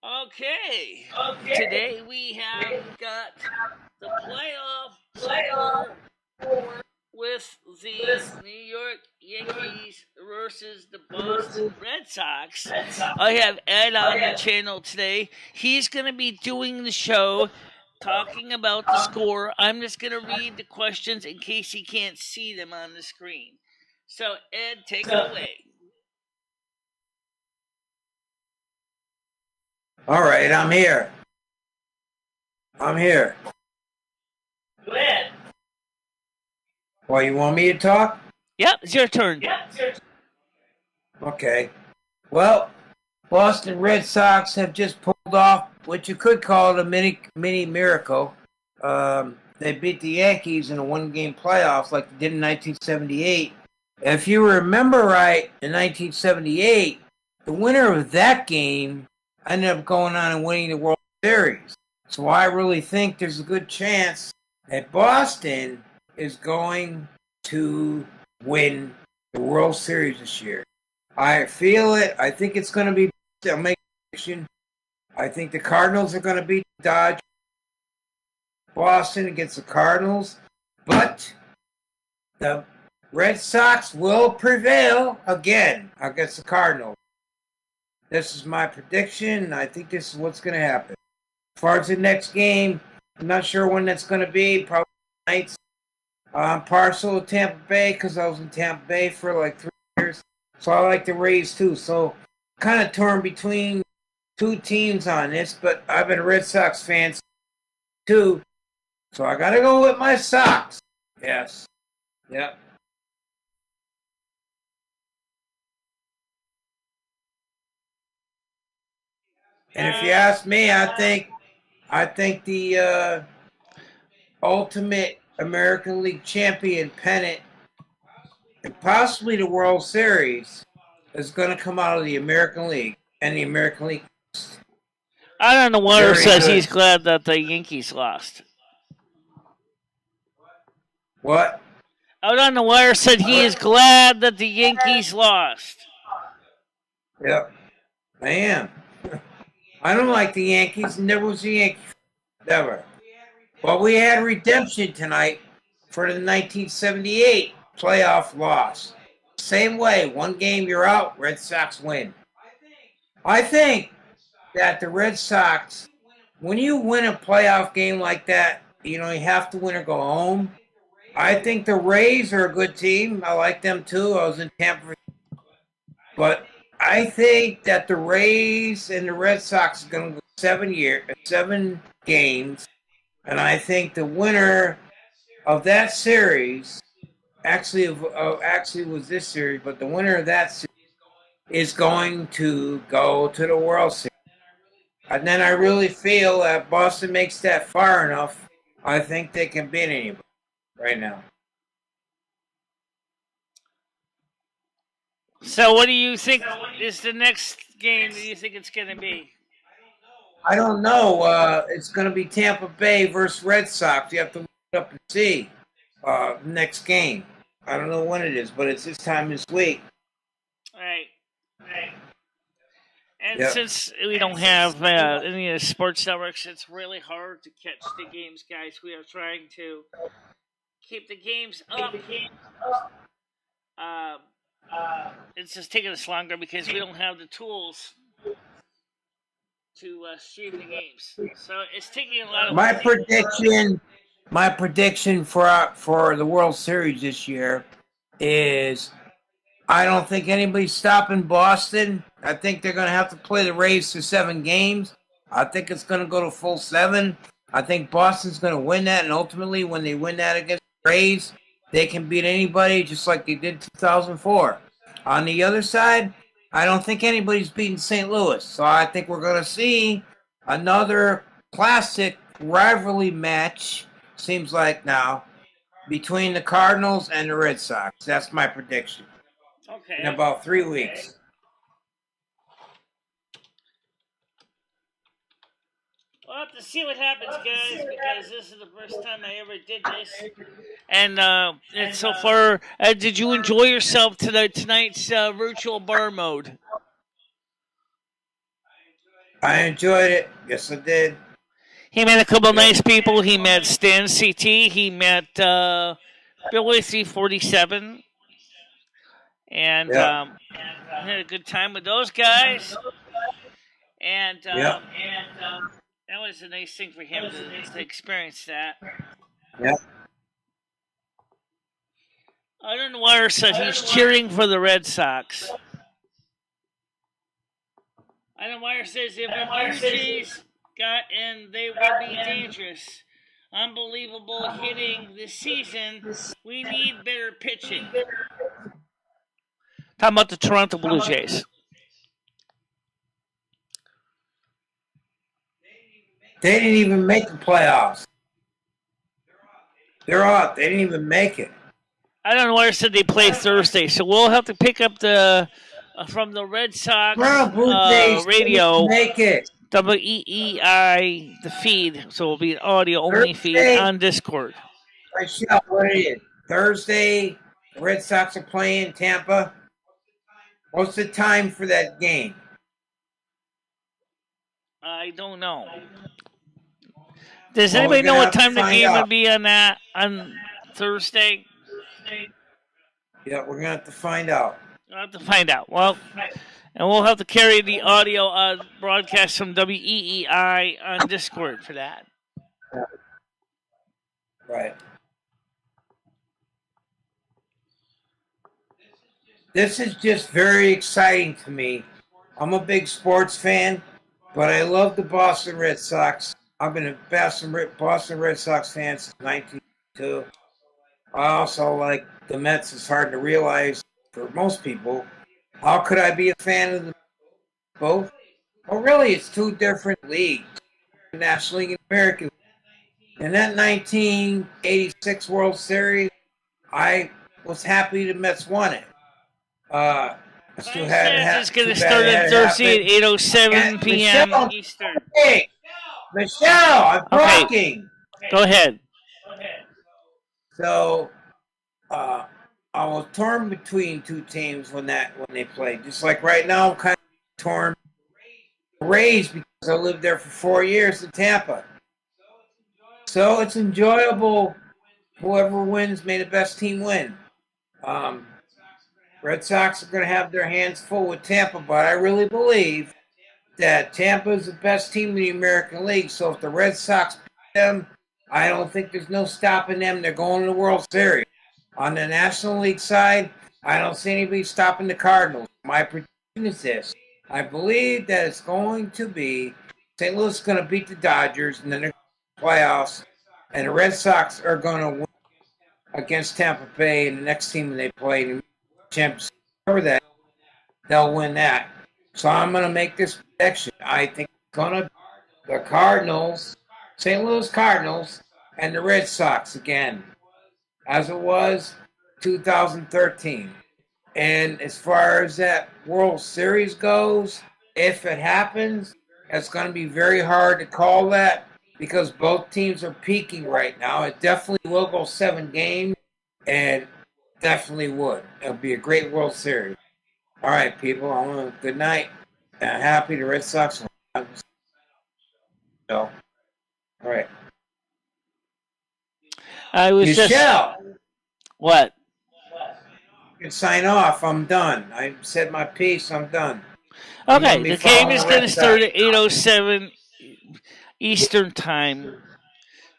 Okay. Today we have got the playoff score with the New York Yankees versus the Boston Red Sox. I have Ed on the channel today. He's going to be doing the show, talking about the score. I'm just going to read the questions in case he can't see them on the screen. So, Ed, take it away. All right, I'm here. Go ahead. Well, you want me to talk? Yep, it's your turn. Okay. Well, Boston Red Sox have just pulled off what you could call it a mini miracle. They beat the Yankees in a one-game playoff like they did in 1978. If you remember right, in 1978, the winner of that game ended up going on and winning the World Series. So I really think there's a good chance that Boston is going to win the World Series this year. I feel it. I think it's going to be. I'll make a prediction. I think the Cardinals are going to beat the Dodgers. Boston against the Cardinals, but the Red Sox will prevail again against the Cardinals. This is my prediction. I think this is what's going to happen. As far as the next game, I'm not sure when that's going to be. Probably nights. I'm partial to Tampa Bay because I was in Tampa Bay for like 3 years. So I like the Rays too. So kind of torn between two teams on this, but I've been a Red Sox fan too. So I got to go with my Sox. Yes. Yep. And if you ask me, I think the ultimate American League champion pennant and possibly the World Series is going to come out of the American League and the American League. Out on the wire says he's glad that the Yankees lost. What? Out on the wire said he is glad that the Yankees lost. Yep. I am. I don't like the Yankees. Never was a Yankee. Never. Well, we had redemption tonight for the 1978 playoff loss. Same way. One game, you're out. Red Sox win. I think that the Red Sox, when you win a playoff game like that, you have to win or go home. I think the Rays are a good team. I like them too. I was in Tampa. But I think that the Rays and the Red Sox are going to go 7 games. And I think the winner of that series, actually was this series, but the winner of that series is going to go to the World Series. And then I really feel that Boston makes that far enough. I think they can beat anybody right now. So what do you think is the next game that you think it's going to be? I don't know. It's going to be Tampa Bay versus Red Sox. You have to look it up and see next game. I don't know when it is, but it's this time this week. Right. And since we don't have any of the sports networks, it's really hard to catch the games, guys. We are trying to keep the games up. It's just taking us longer because we don't have the tools to stream the games. So it's taking a lot of My prediction for the World Series this year is I don't think anybody's stopping Boston. I think they're going to have to play the Rays for 7 games. I think it's going to go to full 7. I think Boston's going to win that, and ultimately when they win that against the Rays, they can beat anybody just like they did 2004. On the other side, I don't think anybody's beating St. Louis. So I think we're going to see another classic rivalry match, seems like now, between the Cardinals and the Red Sox. That's my prediction. Okay. In about 3 weeks. We'll have to see what happens, guys, because this is the first time I ever did this. And so far, did you enjoy yourself tonight's virtual bar mode? I enjoyed it. Yes, I did. He met a couple nice people. He met Stan CT. He met Billy 347. And Yep. had a good time with those guys. And Yep. that was a nice thing for him to experience that. Yep. Iron Wire said he's cheering for the Red Sox. Iron Wire says if the Blue Jays got in, they would be dangerous. Unbelievable hitting this season. We need better pitching. Talking about the Toronto Blue Jays. They didn't even make the playoffs. They're out. They didn't even make it. I don't know where it said they play Thursday, so we'll have to pick up the from the Red Sox Blue Jays radio. Make it. WEEI, the feed, so it'll be an audio only feed on Discord. Michelle, what is it? Thursday, the Red Sox are playing Tampa. What's the time for that game? I don't know. Does anybody know what time the game would be on Thursday? Yeah, we're gonna have to find out. We'll have to find out. Well, and we'll have to carry the audio broadcast from WEEI on Discord for that. Right. This is just very exciting to me. I'm a big sports fan, but I love the Boston Red Sox. I've been a Boston Red Sox fan since 1992. I also like the Mets. It's hard to realize for most people. How could I be a fan of both? Well, really, it's two different leagues, National League and American League. In that 1986 World Series, I was happy the Mets won it. Still it's going to start on Thursday at 8:07 p.m. Eastern. Hey, Michelle, I'm talking. Go ahead. So, I was torn between two teams when they played. Just like right now, I'm kind of torn. Rays because I lived there for 4 years in Tampa. So it's enjoyable. Whoever wins, may the best team win. Red Sox are going to have their hands full with Tampa, but I really believe that Tampa is the best team in the American League. So if the Red Sox beat them, I don't think there's no stopping them. They're going to the World Series. On the National League side, I don't see anybody stopping the Cardinals. My prediction is this. I believe that it's going to be St. Louis is going to beat the Dodgers and then the playoffs, and the Red Sox are going to win against Tampa Bay and the next team they play in the championship. Remember that they'll win that. So I'm going to make this prediction. I think it's going to be the Cardinals, St. Louis Cardinals, and the Red Sox again, as it was 2013. And as far as that World Series goes, if it happens, it's going to be very hard to call that because both teams are peaking right now. It definitely will go 7 games, and definitely would. It'll be a great World Series. All right, people. Good night. Happy the Red Sox. So, all right. I was Michelle. What? You can sign off. I'm done. I said my piece. I'm done. Okay, the game is going to start at 8:07 Eastern time.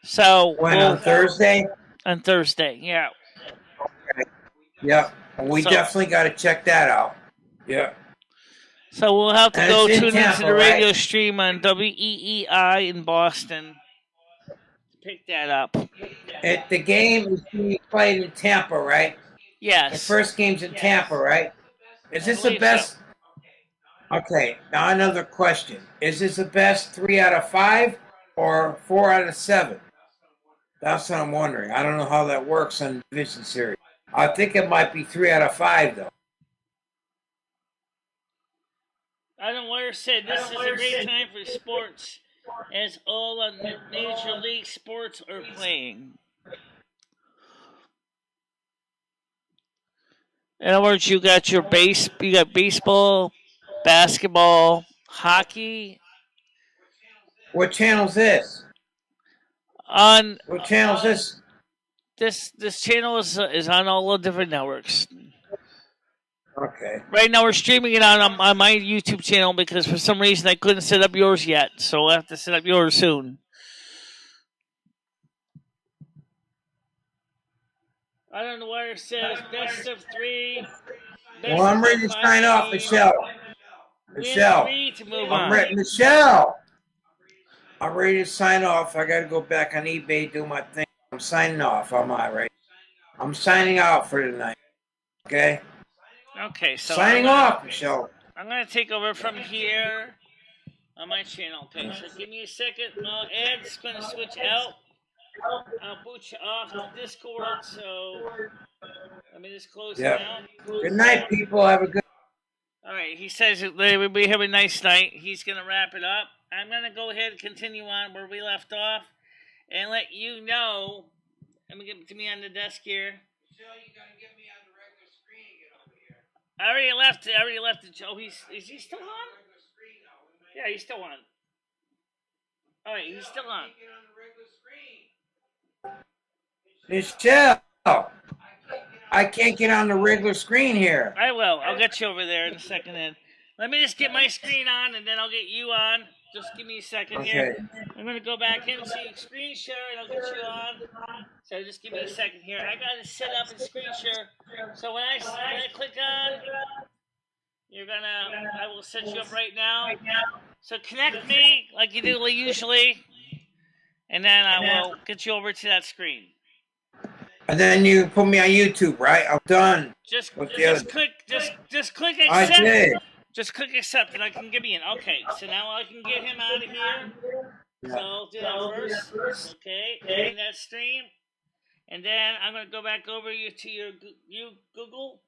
So on Thursday? On Thursday, yeah. Okay. Yeah, we definitely got to check that out. Yeah. So we'll have to go tune into the radio stream on WEEI in Boston to pick that up. The game is being played in Tampa, right? Yes. The first game's in Tampa, right? Is this the best? So. Okay, now another question. Is this the best 3 out of 5 or 4 out of 7? That's what I'm wondering. I don't know how that works on the division series. I think it might be 3 out of 5, though. Adam Ware said this is a great time for sports as all the major league sports are playing. In other words, you got baseball, basketball, hockey, What channel's this? On What channel's this? This channel is on all the different networks. Okay. Right now we're streaming it on my YouTube channel because for some reason I couldn't set up yours yet, so I'll have to set up yours soon. I don't know why it says best of 3. Well, I'm ready to sign off, Michelle. Michelle. 3 to move on. Michelle. I'm ready to sign off. I got to go back on eBay, do my thing. I'm signing off. I'm all right. I'm signing out for tonight. Okay? Okay, so signing off, Michelle. I'm going to take over from here on my channel. Okay, so give me a second. Ed's going to switch out. I'll boot you off the Discord, so let me just close it out. Good night, people. Have a good. All right, he says we have a nice night. He's going to wrap it up. I'm going to go ahead and continue on where we left off and let you know. Let me get it to me on the desk here. Michelle, you got to get me on the regular screen and get over here. I already left it. Oh, is he still on? Yeah, he's still on. All right, he's still on. Michelle, I can't get on the regular screen here. I will. I'll get you over there in a second. Then let me just get my screen on, and then I'll get you on. Just give me a second here. I'm going to go back into screen share, and I'll get you on. So just give me a second here. I got to set up in screen share. So when I click on, I will set you up right now. So connect me like you do usually, and then I will get you over to that screen. And then you put me on YouTube, right? I'm done. Just click accept. I did. Just click accept and I can get me in. Okay, so now I can get him out of here. So I'll do that first. Okay, in that stream. And then I'm going to go back over to your Google.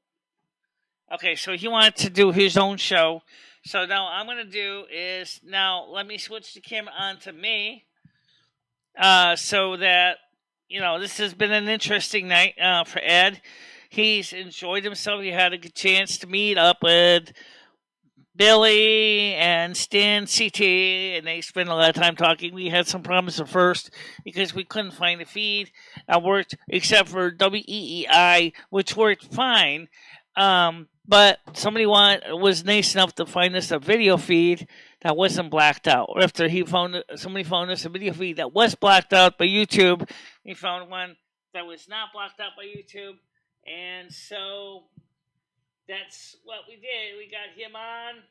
Okay, so he wanted to do his own show. So now what I'm going to do is, now let me switch the camera on to me. So that, this has been an interesting night for Ed. He's enjoyed himself. He had a good chance to meet up with Billy and Stan CT, and they spent a lot of time talking. We had some problems at first because we couldn't find the feed that worked, except for WEEI, which worked fine. But somebody was nice enough to find us a video feed that wasn't blacked out. After somebody found us a video feed that was blacked out by YouTube, he found one that was not blacked out by YouTube, and so that's what we did. We got him on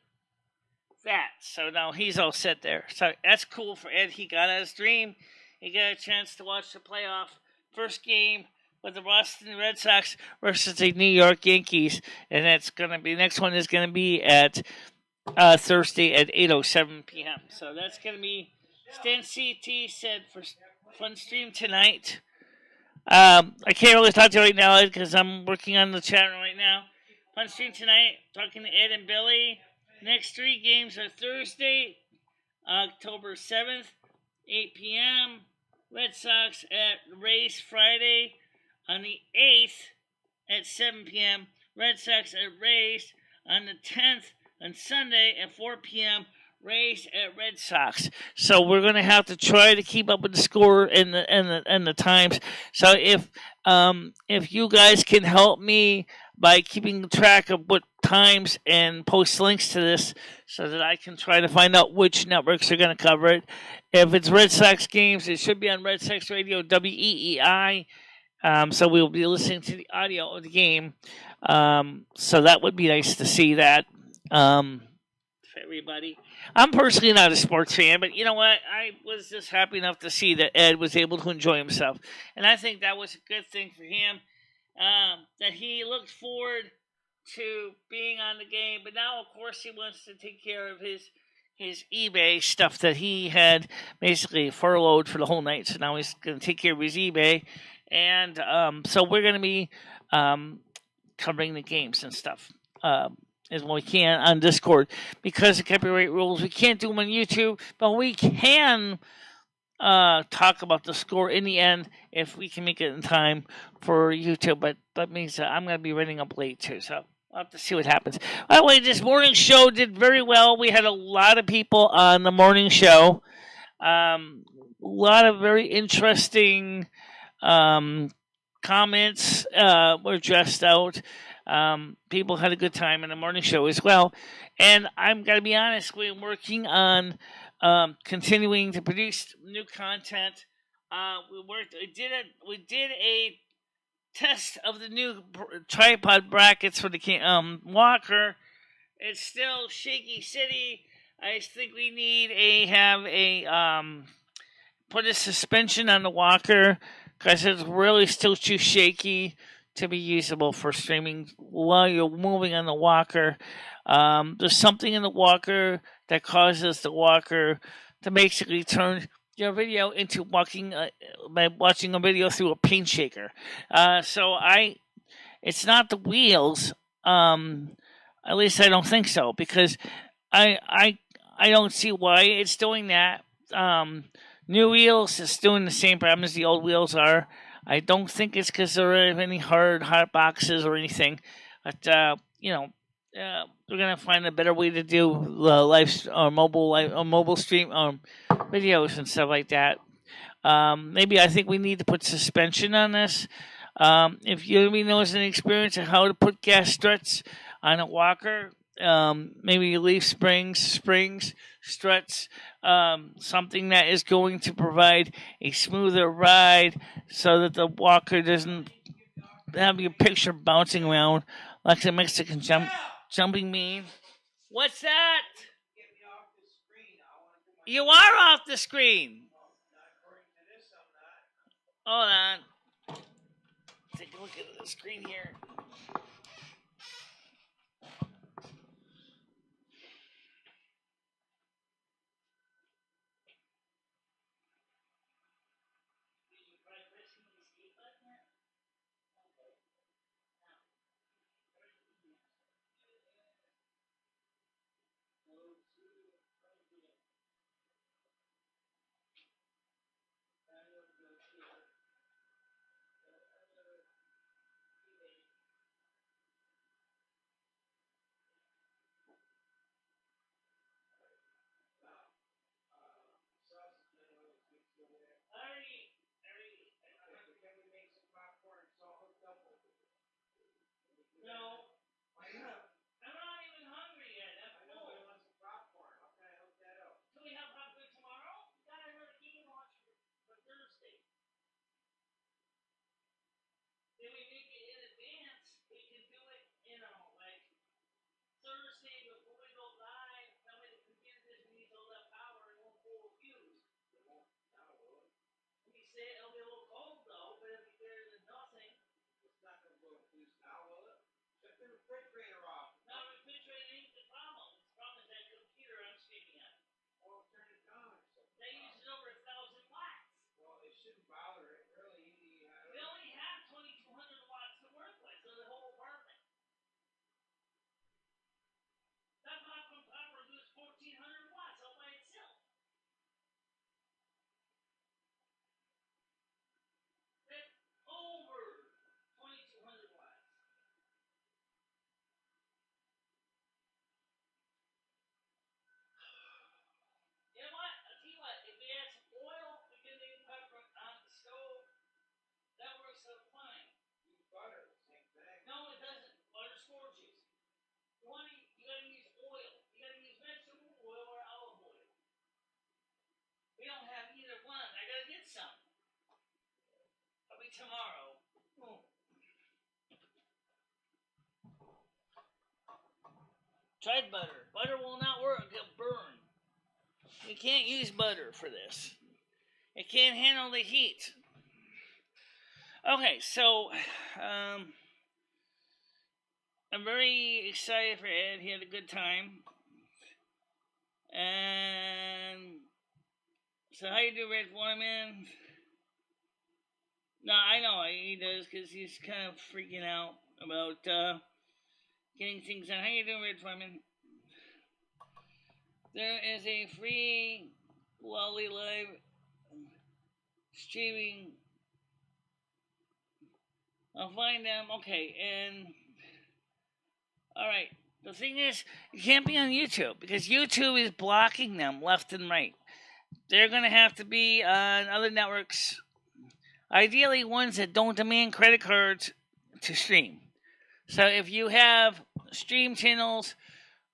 that. So now he's all set there. So that's cool for Ed. He got his dream. He got a chance to watch the playoff first game with the Boston Red Sox versus the New York Yankees. And that's going to be, next one is going to be at Thursday at 8:07 p.m. So that's going to be, Stan CT said, for fun stream tonight. I can't really talk to you right now, Ed, because I'm working on the chat room right now. Fun stream tonight, talking to Ed and Billy. Next 3 games are Thursday, October 7th, 8 p.m. Red Sox at Rays Friday. On the 8th at 7 p.m. Red Sox at Rays. On the 10th on Sunday at 4 p.m. Rays at Red Sox. So we're going to have to try to keep up with the score and the times. So if you guys can help me by keeping track of what times and post links to this so that I can try to find out which networks are going to cover it. If it's Red Sox games, it should be on Red Sox Radio, WEEI. So we'll be listening to the audio of the game. So that would be nice to see that for everybody. I'm personally not a sports fan, but you know what? I was just happy enough to see that Ed was able to enjoy himself. And I think that was a good thing for him. That he looked forward to being on the game, but now of course he wants to take care of his eBay stuff that he had basically furloughed for the whole night. So now he's going to take care of his eBay, and so we're going to be covering the games and stuff as we can on Discord because of copyright rules. We can't do them on YouTube, but we can talk about the score in the end if we can make it in time for YouTube, but that means that I'm going to be running up late too, so I'll have to see what happens. By the way, this morning show did very well. We had a lot of people on the morning show. A lot of very interesting comments were dressed out. People had a good time in the morning show as well. And I'm going to be honest, we're working on continuing to produce new content. We did a test of the new tripod brackets for the walker. It's still shaky city. I think we need put a suspension on the walker because it's really still too shaky to be usable for streaming while you're moving on the walker. There's something in the walker that causes the walker to basically turn your video into by watching a video through a paint shaker. It's not the wheels. At least I don't think so, because I don't see why it's doing that. New wheels is doing the same problem as the old wheels are. I don't think it's because there are any hot boxes or anything. But we're gonna find a better way to do mobile stream videos and stuff like that. Maybe I think we need to put suspension on this. If anybody knows any experience of how to put gas struts on a walker, maybe leaf springs, struts, something that is going to provide a smoother ride so that the walker doesn't have your picture bouncing around like the Mexican jumping meme. What's that? You are off the screen. Hold on. Take a look at the screen here. No, I'm not even hungry yet. I'm full. Can we have popcorn tomorrow? We got another game launch for Thursday. If we make it in advance, we can do it, like Thursday before we go live. Tell me the computer just needs all that power and won't pull a fuse. We say it'll be a little cold though, but it'll be better than nothing. It's not going to blow a fuse now, will it? Shut the refrigerator off. No, the refrigerator ain't the problem. The problem is that computer I'm streaming on. Well, turn it down. They use over 1,000 watts. Well, it shouldn't bother it, really. We only have 2,200 watts to work with for the whole apartment. That popcorn popper uses 1,400 watts all by itself. That's over 2,200 watts. You know what? I'll tell you what. If we add some oil, we can make pepper on the stove. That works out fine. Use butter, same thing. No, it doesn't. Butter scorches. You gotta use oil. You gotta use vegetable oil or olive oil. We don't have either one. I gotta get some. I'll be tomorrow. Tried butter. Butter will not work. It'll burn. You can't use butter for this. It can't handle the heat. Okay, so I'm very excited for Ed. He had a good time. And so how you do, Red Foreman? No, I know he does because he's kind of freaking out about getting things done. How you doing, Red Foreman? There is a free Lolly Live streaming. I'll find them. Okay, and alright. The thing is, you can't be on YouTube because YouTube is blocking them left and right. they're going to have to be on other networks. Ideally, ones that don't demand credit cards to stream. So if you have stream channels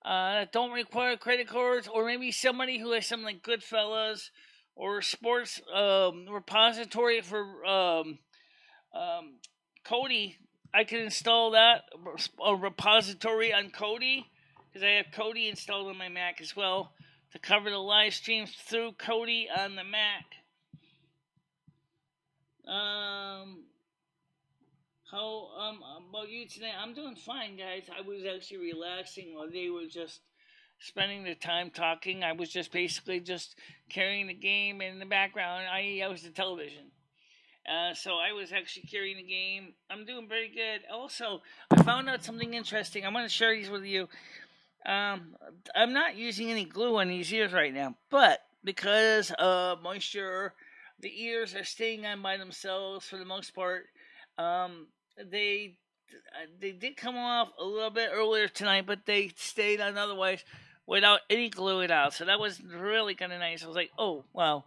that don't require credit cards, or maybe somebody who has something like Goodfellas or sports repository for Kodi, I can install that a repository on Kodi because I have Kodi installed on my Mac as well to cover the live streams through Kodi on the Mac. How about you tonight? I'm doing fine, guys. I was actually relaxing while they were just spending the time talking. I was just basically just carrying the game in the background. I was the television. So I was actually carrying the game. I'm doing very good. Also, I found out something interesting. I'm going to share these with you. I'm not using any glue on these ears right now, but because of moisture, the ears are staying on by themselves for the most part. Um, they they did come off a little bit earlier tonight, but they stayed on otherwise without any glue at all. So that was really kind of nice. I was like, oh wow.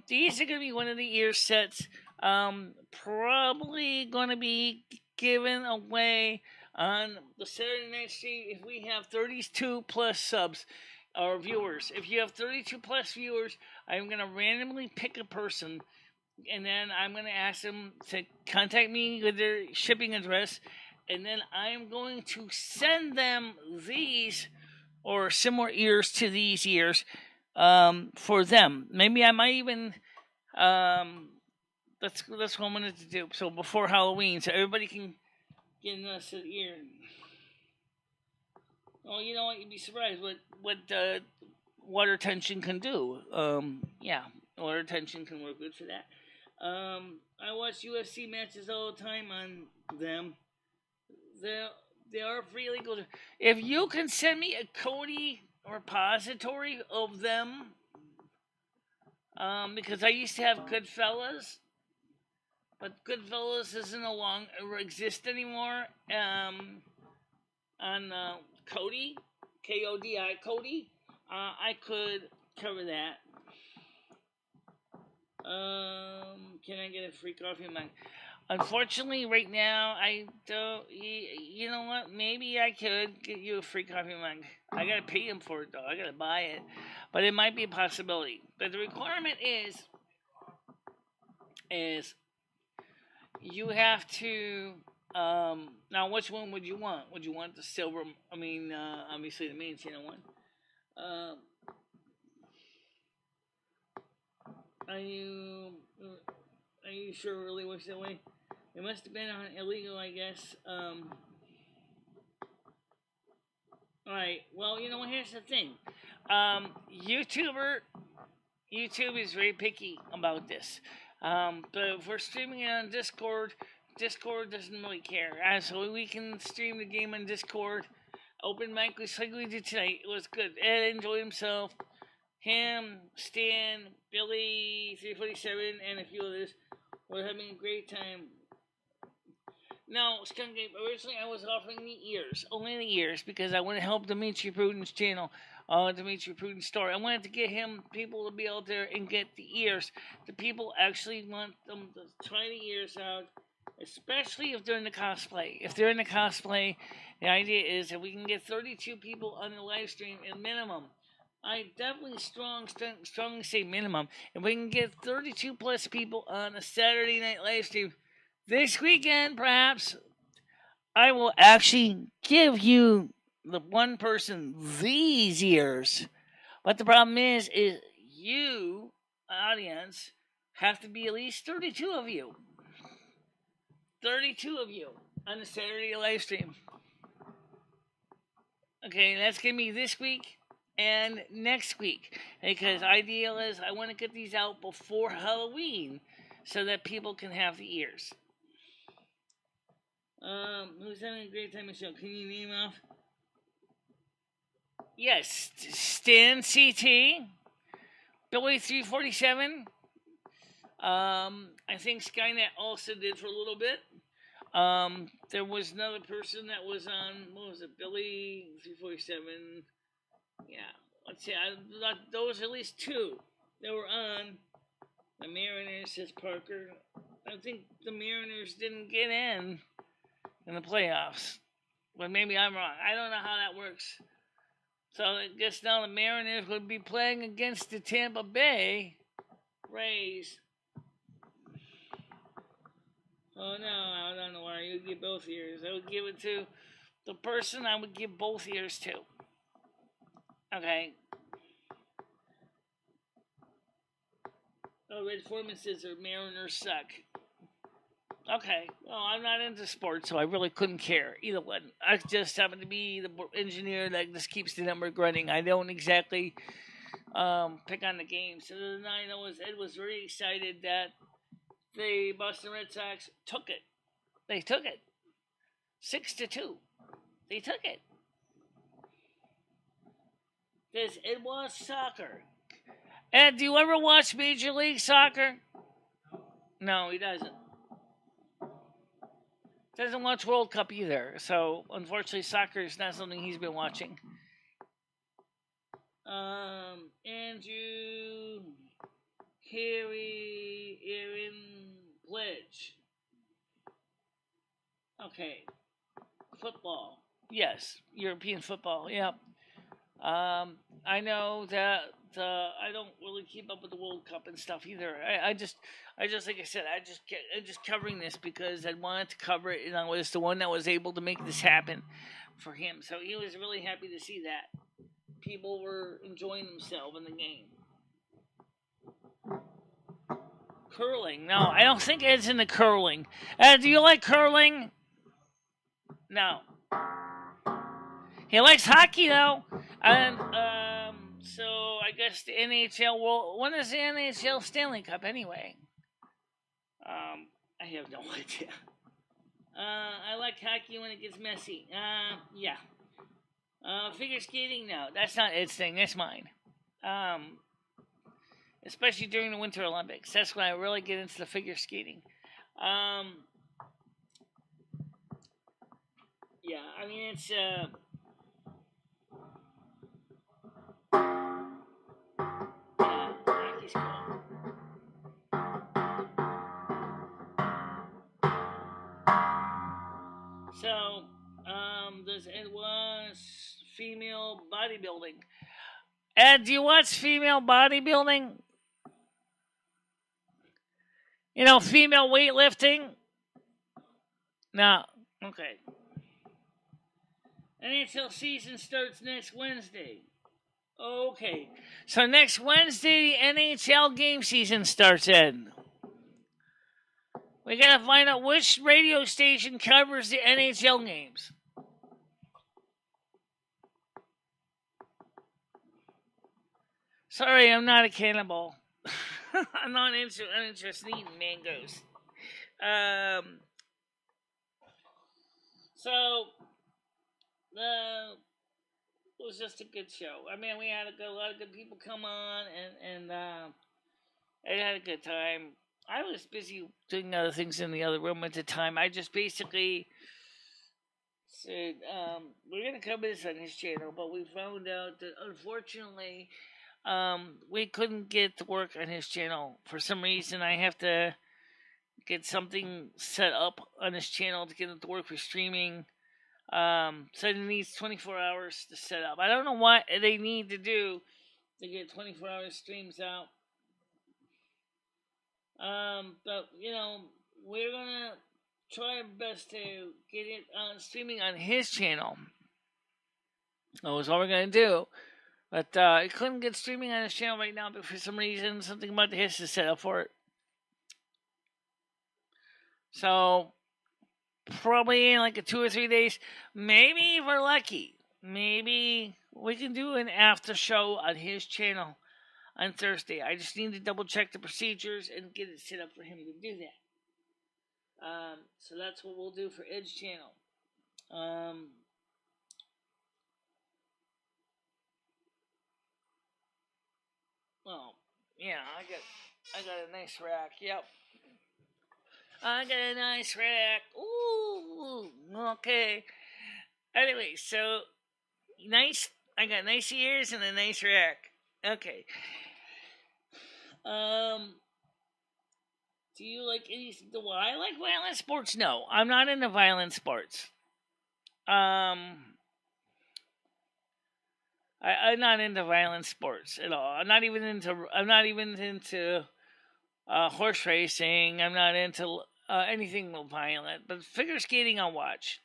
These are gonna be one of the ear sets. Probably gonna be given away on the Saturday night stream if we have 32 plus subs or viewers. If you have 32 plus viewers, I'm gonna randomly pick a person and then I'm going to ask them to contact me with their shipping address, and then I'm going to send them these or similar ears to these ears for them. Maybe I might even that's what I'm going to do. So before Halloween, so everybody can get us an ear. Oh, you know what? You'd be surprised what water tension can do. Yeah, water tension can work good for that. I watch UFC matches all the time on them. They they are free legal. If you can send me a Kodi repository of them, because I used to have Goodfellas, but Goodfellas doesn't no longer exist anymore. On Kodi, Kodi, Kodi, I could cover that. Can I get a free coffee mug? Unfortunately, right now, I don't. You know what? Maybe I could get you a free coffee mug. I gotta pay him for it, though. I gotta buy it. But it might be a possibility. But the requirement is you have to. Now, which one would you want? Would you want the silver? I mean, obviously the main channel one. Um, are you? Are you sure it really works that way? It must have been on illegal, I guess. Alright, well, you know, here's the thing. YouTube is very picky about this. But if we're streaming it on Discord, Discord doesn't really care. So we can stream the game on Discord. Open mic was like we did tonight. It was good. Ed enjoyed himself. Him, Stan, Billy, 347, and a few others. We're having a great time. No, Skunk Game. Originally, I was offering the ears, only the ears, because I want to help Dimitri Prudence channel, Dimitri Prudence story. I wanted to get him people to be out there and get the ears. The people actually want them to try the ears out, especially if they're in the cosplay. If they're in the cosplay, the idea is that we can get 32 people on the live stream at minimum. I definitely strongly say minimum. If we can get 32 plus people on a Saturday night live stream this weekend, perhaps I will actually give you the one person these ears. But the problem is you, audience, have to be at least 32 of you. 32 of you on the Saturday live stream. Okay, that's going to be this week and next week. Because ideal is I want to get these out before Halloween so that people can have the ears. Who's having a great time, Michelle? Can you name off? Yes, Stan CT, Billy 347. I think Skynet also did for a little bit. There was another person that was on. What was it? Billy 347. Yeah, let's see. Those at least two. they were on. The Mariners, says Parker. I think the Mariners didn't get in the playoffs. But maybe I'm wrong. I don't know how that works. So I guess now the Mariners would be playing against the Tampa Bay Rays. Oh no, I don't know why you would give both ears. I would give it to the person I would give both ears to. Okay. Oh, Red Foreman says the Mariners suck. Okay, well, I'm not into sports, so I really couldn't care either one. I just happen to be the engineer that just keeps the number running. I don't exactly pick on the game. So the I know is Ed was very excited that the Boston Red Sox took it. They took it 6-2. They took it. Does Ed watch soccer? Ed, do you ever watch Major League Soccer? No, he doesn't. Doesn't watch World Cup either, so unfortunately soccer is not something he's been watching. Andrew, Harry, Aaron, Pledge. Okay. Football. Yes, European football, yep. I know that I don't really keep up with the World Cup and stuff either. I just like I said, I'm just covering this because I wanted to cover it, and I was the one that was able to make this happen for him. So he was really happy to see that people were enjoying themselves in the game. Curling? No, I don't think Ed's into curling. Ed, do you like curling? No. He likes hockey though, and so I guess the NHL. Well, when is the NHL Stanley Cup anyway? I have no idea. I like hockey when it gets messy. Yeah. Figure skating? No, that's not Ed's thing. That's mine. Especially during the Winter Olympics. That's when I really get into the figure skating. Yeah, I mean it's hockey's cool. So, does Ed watch female bodybuilding? Ed, do you watch female bodybuilding? You know, female weightlifting? No. Okay. NHL season starts next Wednesday. Okay. So next Wednesday, the NHL game season starts, Ed. We gotta find out which radio station covers the NHL games. Sorry, I'm not a cannibal. I'm not interested in eating mangoes. So, it was just a good show. I mean, we had a lot of good people come on, and I had a good time. I was busy doing other things in the other room at the time. I just basically said, we're going to cover this on his channel, but we found out that unfortunately, we couldn't get to work on his channel. For some reason, I have to get something set up on his channel to get it to work for streaming. So it needs 24 hours to set up. I don't know what they need to do to get 24-hour streams out. But, you know, we're going to try our best to get it streaming on his channel. That was all we're going to do. But I couldn't get streaming on his channel right now, but for some reason, something about the his is set up for it. So, probably in like 2 or 3 days, maybe if we're lucky, maybe we can do an after show on his channel on Thursday. I just need to double check the procedures and get it set up for him to do that. So that's what we'll do for Ed's channel. Well, yeah, I got a nice rack. Yep. I got a nice rack. Ooh, okay. Anyway, so nice. I got nice ears and a nice rack. Okay. Um, do you like any? Do I like violent sports? No, I'm not into violent sports. Um, I'm not into violent sports at all. I'm not even into. I'm not even into horse racing. I'm not into anything violent. But figure skating, I'll watch.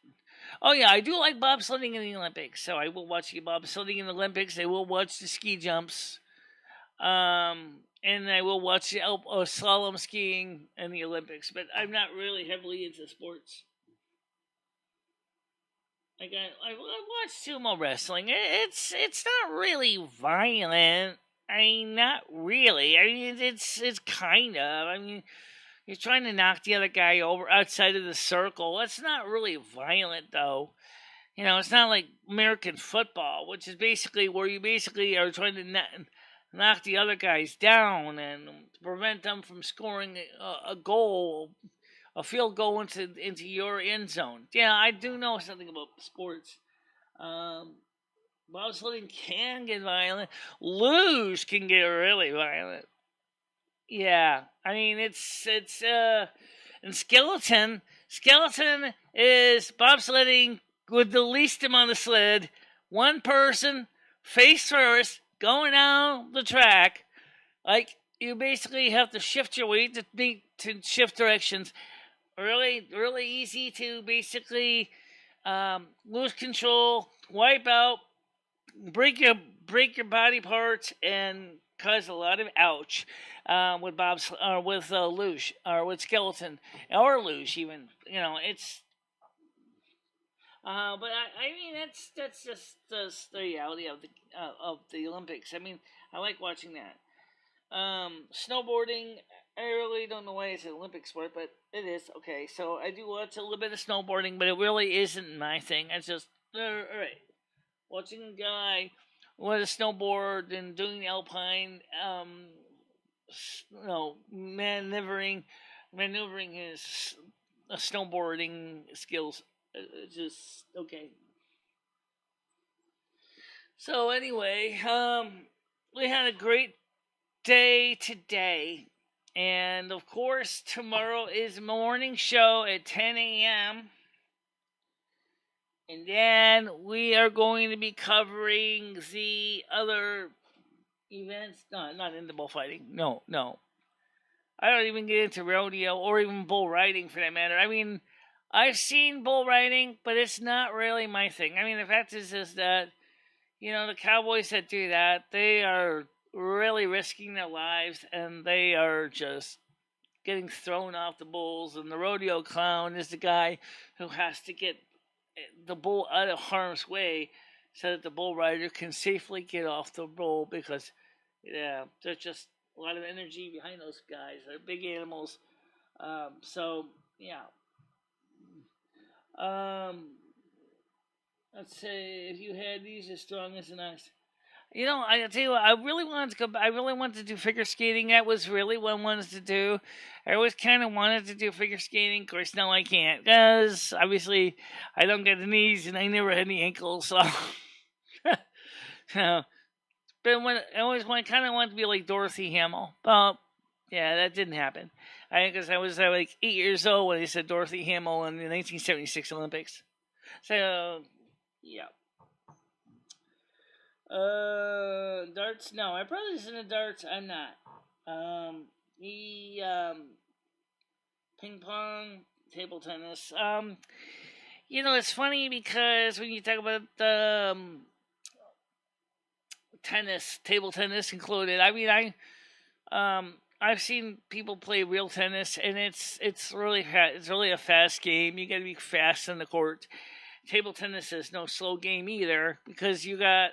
Oh yeah, I do like bobsledding in the Olympics, so I will watch the bobsledding in the Olympics. I will watch the ski jumps, and I will watch the slalom skiing in the Olympics. But I'm not really heavily into sports. Like I watch sumo wrestling. It's not really violent. I mean, not really. I mean, it's kind of. I mean, you're trying to knock the other guy over outside of the circle. It's not really violent though. You know, it's not like American football, which is basically where you basically are trying to knock the other guys down and prevent them from scoring a goal, a field goal into your end zone. Yeah, I do know something about sports. Um, Bobsledding can get violent. Luge can get really violent. Yeah, I mean it's and skeleton is bobsledding with the least amount of sled, one person face first going down the track. Like you basically have to shift your weight to shift directions. Really easy to basically lose control, wipe out, break your break your body parts and cause a lot of ouch with Bob's or with luge or with skeleton or luge even it's but I mean that's just the reality of the Olympics. I mean I like watching that. Snowboarding, I really don't know why it's an Olympic sport, but it is. Okay, so I do watch a little bit of snowboarding, but it really isn't my thing. It's just alright, watching a guy with a snowboard and doing the alpine, maneuvering his snowboarding skills. Just okay. So anyway, we had a great day today, and of course tomorrow is morning show at 10 a.m. And then we are going to be covering the other events. No, not into bullfighting. No, no. I don't even get into rodeo or even bull riding for that matter. I mean, I've seen bull riding, but it's not really my thing. I mean, the fact is that, the cowboys that do that, they are really risking their lives and they are just getting thrown off the bulls. And the rodeo clown is the guy who has to get the bull out of harm's way so that the bull rider can safely get off the bull because, yeah, there's just a lot of energy behind those guys. They're big animals. So, yeah. Um, let's say if you had these as strong as an ox. I tell you what, I really wanted to go. I really wanted to do figure skating. That was really what I wanted to do. I always kind of wanted to do figure skating. Of course, now I can't because obviously I don't get the knees and I never had any ankles. So, so but when I always kind of wanted to be like Dorothy Hamill. But yeah, that didn't happen. I guess I was like 8 years old when they said Dorothy Hamill in the 1976 Olympics. So yeah. Darts? No, my brother's into darts. I'm not. He ping pong, table tennis. It's funny because when you talk about tennis, table tennis included. I mean, I've seen people play real tennis, and it's really it's really a fast game. You got to be fast on the court. Table tennis is no slow game either because you got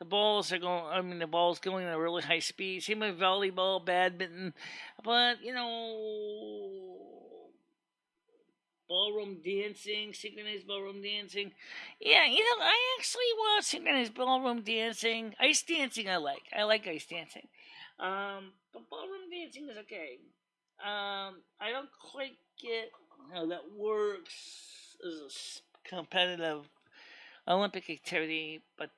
the balls are going. I mean, the ball's going at a really high speed. Same with volleyball, badminton, but ballroom dancing, synchronized ballroom dancing. Yeah, I actually watch synchronized ballroom dancing. Ice dancing, I like. I like ice dancing. But ballroom dancing is okay. I don't quite get how that works as a competitive Olympic activity, but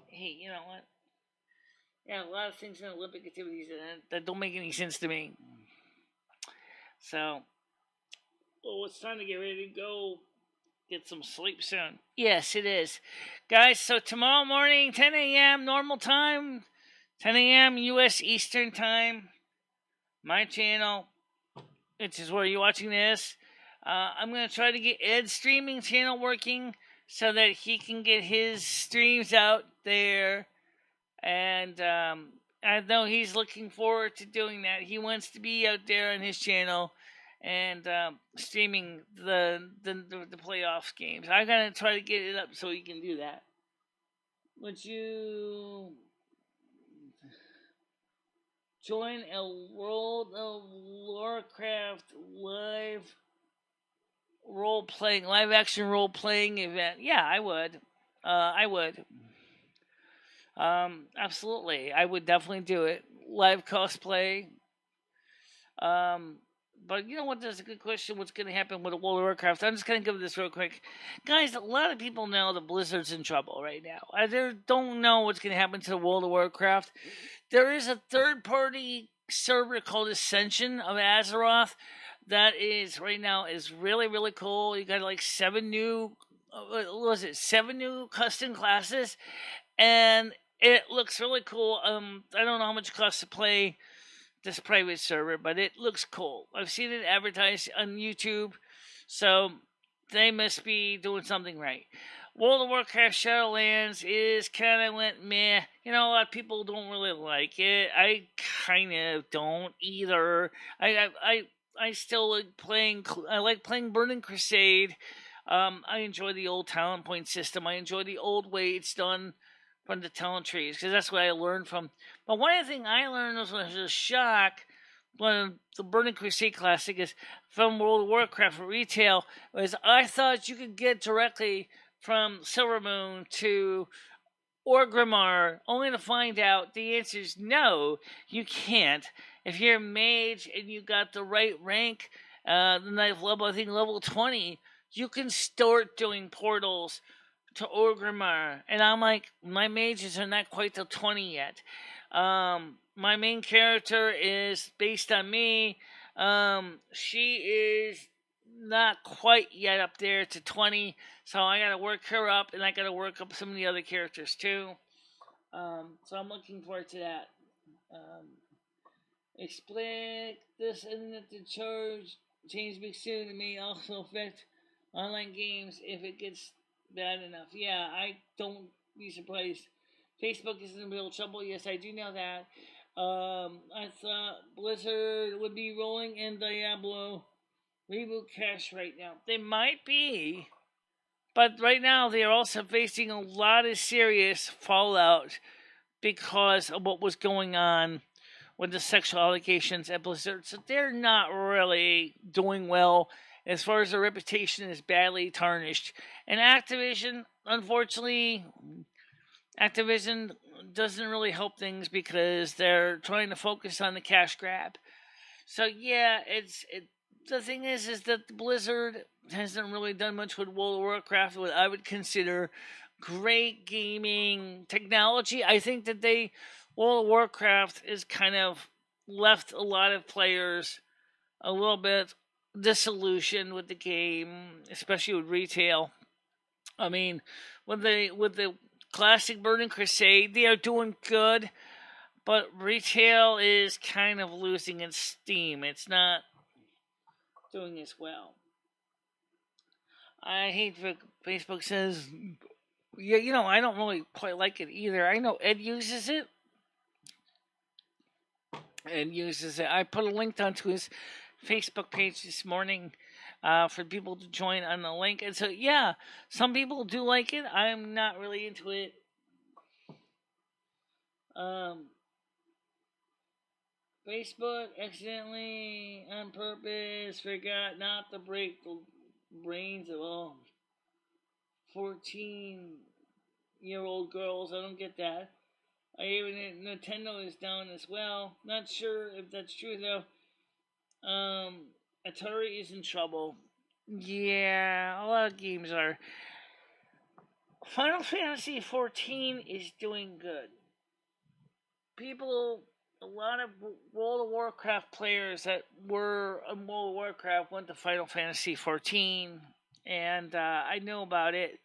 hey, you know what? Yeah, a lot of things in Olympic activities that don't make any sense to me. So, oh, it's time to get ready to go get some sleep soon. Yes, it is. Guys, so tomorrow morning, 10 a.m. normal time, 10 a.m. U.S. Eastern time, my channel, which is where you're watching this. I'm going to try to get Ed's streaming channel working so that he can get his streams out there. And I know he's looking forward to doing that. He wants to be out there on his channel and streaming the playoffs games. I'm going to try to get it up so he can do that. Would you join a World of Warcraft live live action role playing event? Yeah, I would. I would. Absolutely. I would definitely do it. Live cosplay. But you know what? That's a good question. What's going to happen with World of Warcraft? I'm just going to give this real quick. Guys, a lot of people know that Blizzard's in trouble right now. They don't know what's going to happen to the World of Warcraft. There is a third-party server called Ascension of Azeroth that is right now is really, really cool. You got like 7 new custom classes, and it looks really cool. I don't know how much it costs to play this private server, but it looks cool. I've seen it advertised on YouTube, so they must be doing something right. World of Warcraft Shadowlands is kind of went meh. You know, a lot of people don't really like it. I kind of don't either. I still like playing. I like playing Burning Crusade. I enjoy the old talent point system. I enjoy the old way it's done from the talent trees because that's what I learned from. But one of the things I learned was a shock when the Burning Crusade Classic is from World of Warcraft for retail was I thought you could get directly from Silvermoon to Orgrimmar, only to find out the answer is no, you can't. If you're a mage and you got the right rank, the knife level, I think level 20, you can start doing portals to Orgrimmar. And I'm like, my mages are not quite to 20 yet. My main character is based on me. She is not quite yet up there to 20, so I gotta work her up, and I gotta work up some of the other characters too. So I'm looking forward to that. Explain this internet to charge change big soon and may also affect online games if it gets bad enough. Yeah, I don't be surprised. Facebook is in real trouble. Yes, I do know that. I thought Blizzard would be rolling in Diablo reboot cash right now. They might be, but right now they are also facing a lot of serious fallout because of what was going on with the sexual allegations at Blizzard. So they're not really doing well as far as their reputation is badly tarnished. And Activision, unfortunately, Activision doesn't really help things because they're trying to focus on the cash grab. So yeah, the thing is that Blizzard hasn't really done much with World of Warcraft, what I would consider great gaming technology. I think that World of Warcraft is kind of left a lot of players a little bit disillusioned with the game, especially with retail. I mean, with the classic Burning Crusade, they are doing good, but retail is kind of losing its steam. It's not doing as well. I hate that Facebook says, yeah, I don't really quite like it either. I know Ed uses it. I put a link onto his Facebook page this morning for people to join on the link. And so, yeah, some people do like it. I'm not really into it. Facebook accidentally, on purpose, forgot not to break the brains of all 14-year-old girls. I don't get that. Even Nintendo is down as well. Not sure if that's true though. Atari is in trouble. Yeah, a lot of games are. Final Fantasy 14 is doing good. a lot of World of Warcraft players that were in World of Warcraft went to Final Fantasy 14, and I know about it.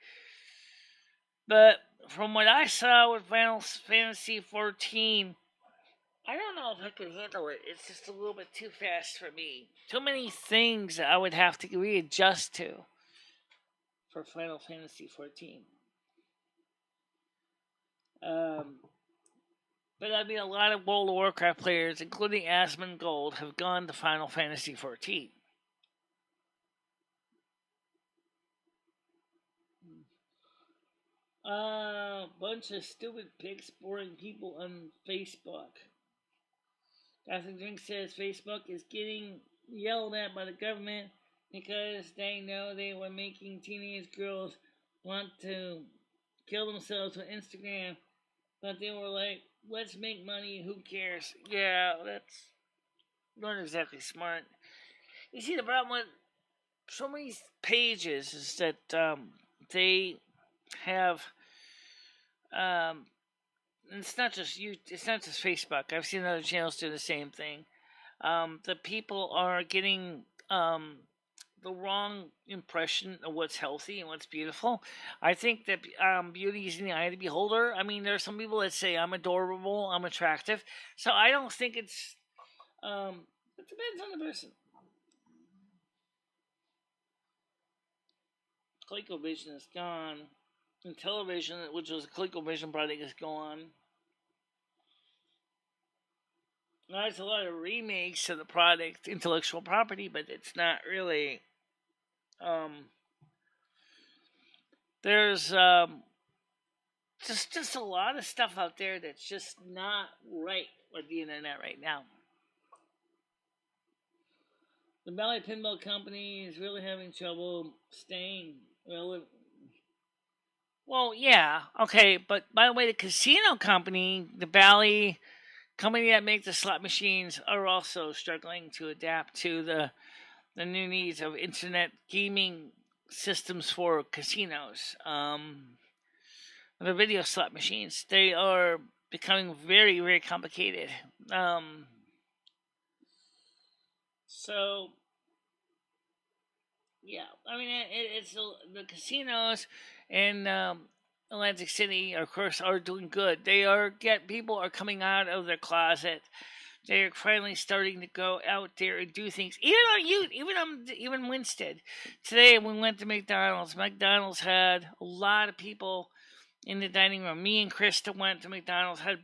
But from what I saw with Final Fantasy 14, I don't know if I could handle it. It's just a little bit too fast for me. Too many things I would have to readjust to for Final Fantasy 14. But I mean, a lot of World of Warcraft players, including Asmongold, have gone to Final Fantasy 14. Bunch of stupid pics boring people on Facebook. Catholic Drink says Facebook is getting yelled at by the government because they know they were making teenage girls want to kill themselves with Instagram, but they were like, let's make money, who cares? Yeah, that's not exactly smart. You see, the problem with so many pages is that they have it's not just you. It's not just Facebook. I've seen other channels do the same thing. The people are getting the wrong impression of what's healthy and what's beautiful. I think that beauty is in the eye of the beholder. I mean, there are some people that say I'm adorable, I'm attractive. So I don't think it's. It depends on the person. ColecoVision is gone. And television, which was a ColecoVision product, is gone. Now, there's a lot of remakes of the product, intellectual property, but it's not really. There's just a lot of stuff out there that's just not right with the internet right now. The Bally Pinball Company is really having trouble staying relevant. Well, yeah, okay, but by the way, the casino company, the Bally company that make the slot machines, are also struggling to adapt to the new needs of internet gaming systems for casinos. The video slot machines, they are becoming very, very complicated. So, yeah, I mean, it's the casinos in Atlantic City, of course, are doing good. People are coming out of their closet. They're finally starting to go out there and do things. Even Winston. Today, we went to McDonald's. McDonald's had a lot of people in the dining room. Me and Krista went to McDonald's, had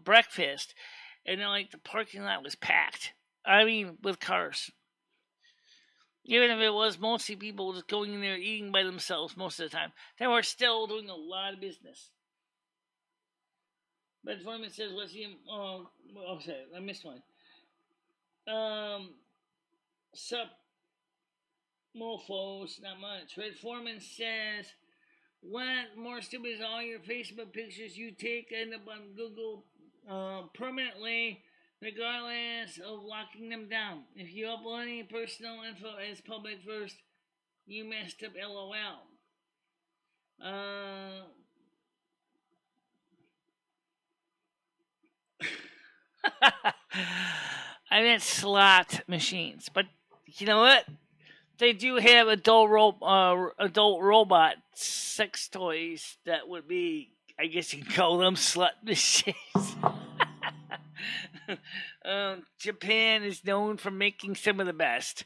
breakfast, and the parking lot was packed. I mean, with cars. Even if it was mostly people just going in there eating by themselves most of the time, they were still doing a lot of business. But Foreman says, what's the... Oh, sorry, I missed one. Sup, mofos, not much. Red Foreman says, what more stupid is all your Facebook pictures you take end up on Google permanently, regardless of locking them down. If you upload any personal info as public first, you messed up, LOL. I meant slot machines, but you know what? They do have adult robot sex toys that would be, I guess you can call them slut machines. Japan is known for making some of the best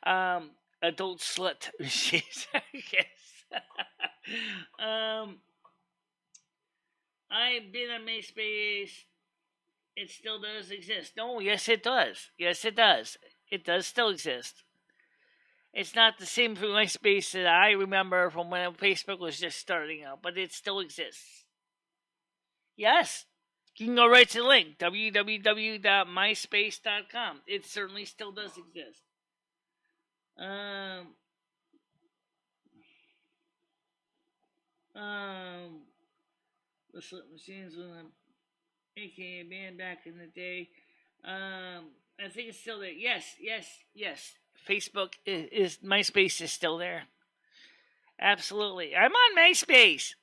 adult slut machines, I guess. I've been on MySpace. It still does exist. No, yes, it does. Yes, it does. It does still exist. It's not the same for MySpace that I remember from when Facebook was just starting out, but it still exists. Yes. You can go right to the link, www.myspace.com. It certainly still does exist. The slot machines with an AKA band back in the day. I think it's still there. Yes. Facebook is MySpace is still there. Absolutely. I'm on MySpace.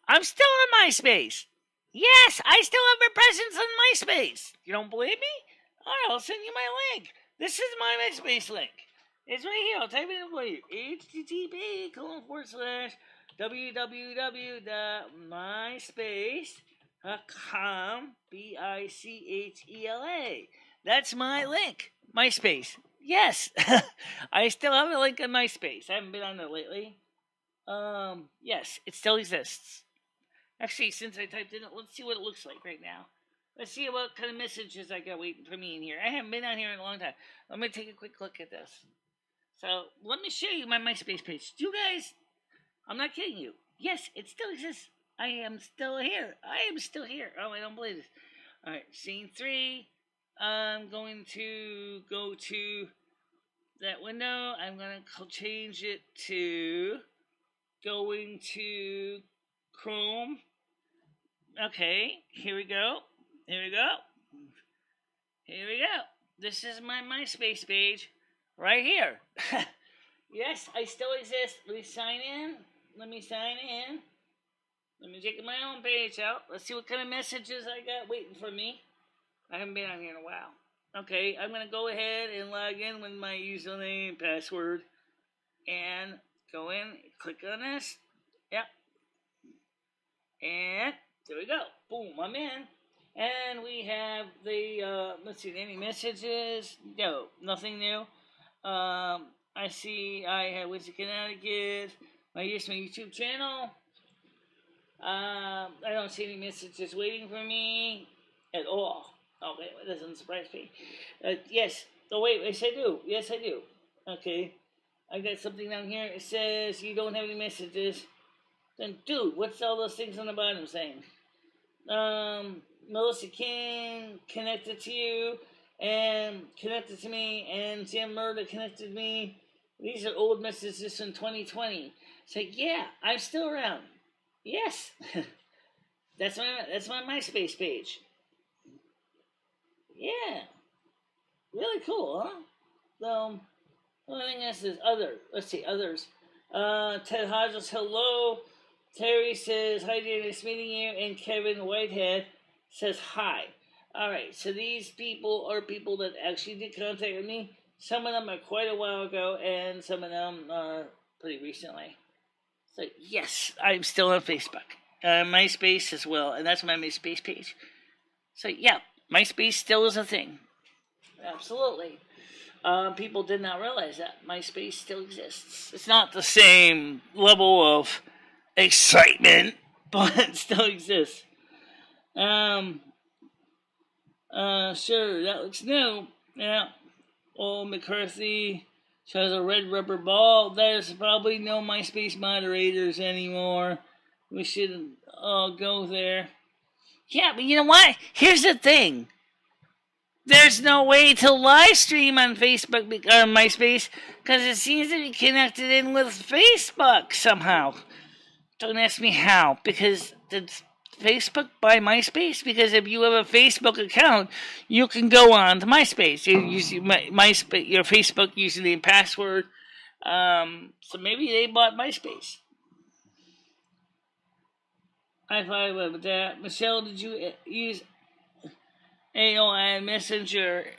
I'm still on MySpace. Yes, I still have my presence on MySpace. You don't believe me? All right, I'll send you my link. This is my MySpace link. It's right here. I'll type it in for you. http://www.myspace.com BICHELA. That's my link. MySpace. Yes, I still have a link on MySpace. I haven't been on there lately. Yes, it still exists. Actually, since I typed in it, let's see what it looks like right now. Let's see what kind of messages I got waiting for me in here. I haven't been on here in a long time. Let me take a quick look at this. So, let me show you my MySpace page. You guys, I'm not kidding you. Yes, it still exists. I am still here. I am still here. Oh, I don't believe this. Alright, scene 3. I'm going to go to that window. I'm going to change it to going to Chrome. Okay, here we go. Here we go. Here we go. This is my MySpace page right here. Yes, I still exist. Let me sign in. Let me check my own page out. Let's see what kind of messages I got waiting for me. I haven't been on here in a while. Okay, I'm going to go ahead and log in with my username and password. And go in, click on this. Yep. And there we go. Boom, I'm in. And we have the, let's see, any messages? No, nothing new. I see I have Windsor, Connecticut. My YouTube channel. I don't see any messages waiting for me at all. Okay, that doesn't surprise me. Yes. Oh, wait, yes, I do. Yes, I do. Okay. I got something down here. It says you don't have any messages. Then, dude, what's all those things on the bottom saying? Melissa King connected to you and connected to me, and Jim Murder connected me. These are old messages from 2020. It's like, yeah, I'm still around. Yes, that's my MySpace page. Yeah, really cool, huh? So, one thing else is other. Let's see, others. Ted Hodges, hello. Terry says, hi, dear, nice meeting you. And Kevin Whitehead says, hi. All right, so these people are people that actually did contact me. Some of them are quite a while ago, and some of them are pretty recently. So, yes, I'm still on Facebook. MySpace as well, and that's my MySpace page. So, yeah, MySpace still is a thing. Absolutely. People did not realize that MySpace still exists. It's not the same level of excitement, but it still exists. Sure, that looks new. Yeah. Old McCarthy shows a red rubber ball. There's probably no MySpace moderators anymore. We should all go there. Yeah, but you know what? Here's the thing. There's no way to live stream on Facebook on MySpace because it seems to be connected in with Facebook somehow. Don't ask me how, because it's Facebook by MySpace. Because if you have a Facebook account, you can go on to MySpace. You use your Facebook username and password. So maybe they bought MySpace. I thought about that. Michelle, did you use AOL Messenger,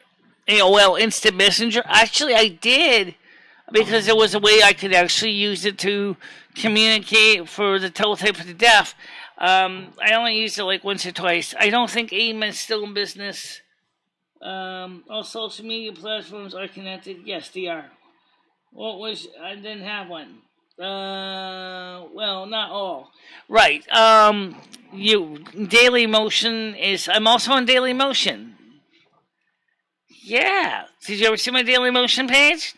AOL Instant Messenger? Actually, I did, because there was a way I could actually use it to communicate for the teletype for the deaf. I only used it like once or twice. I don't think AIM is still in business. All social media platforms are connected. Yes, they are. I didn't have one. Well, not all. Right. Daily Motion is. I'm also on Daily Motion. Yeah. Did you ever see my Daily Motion page?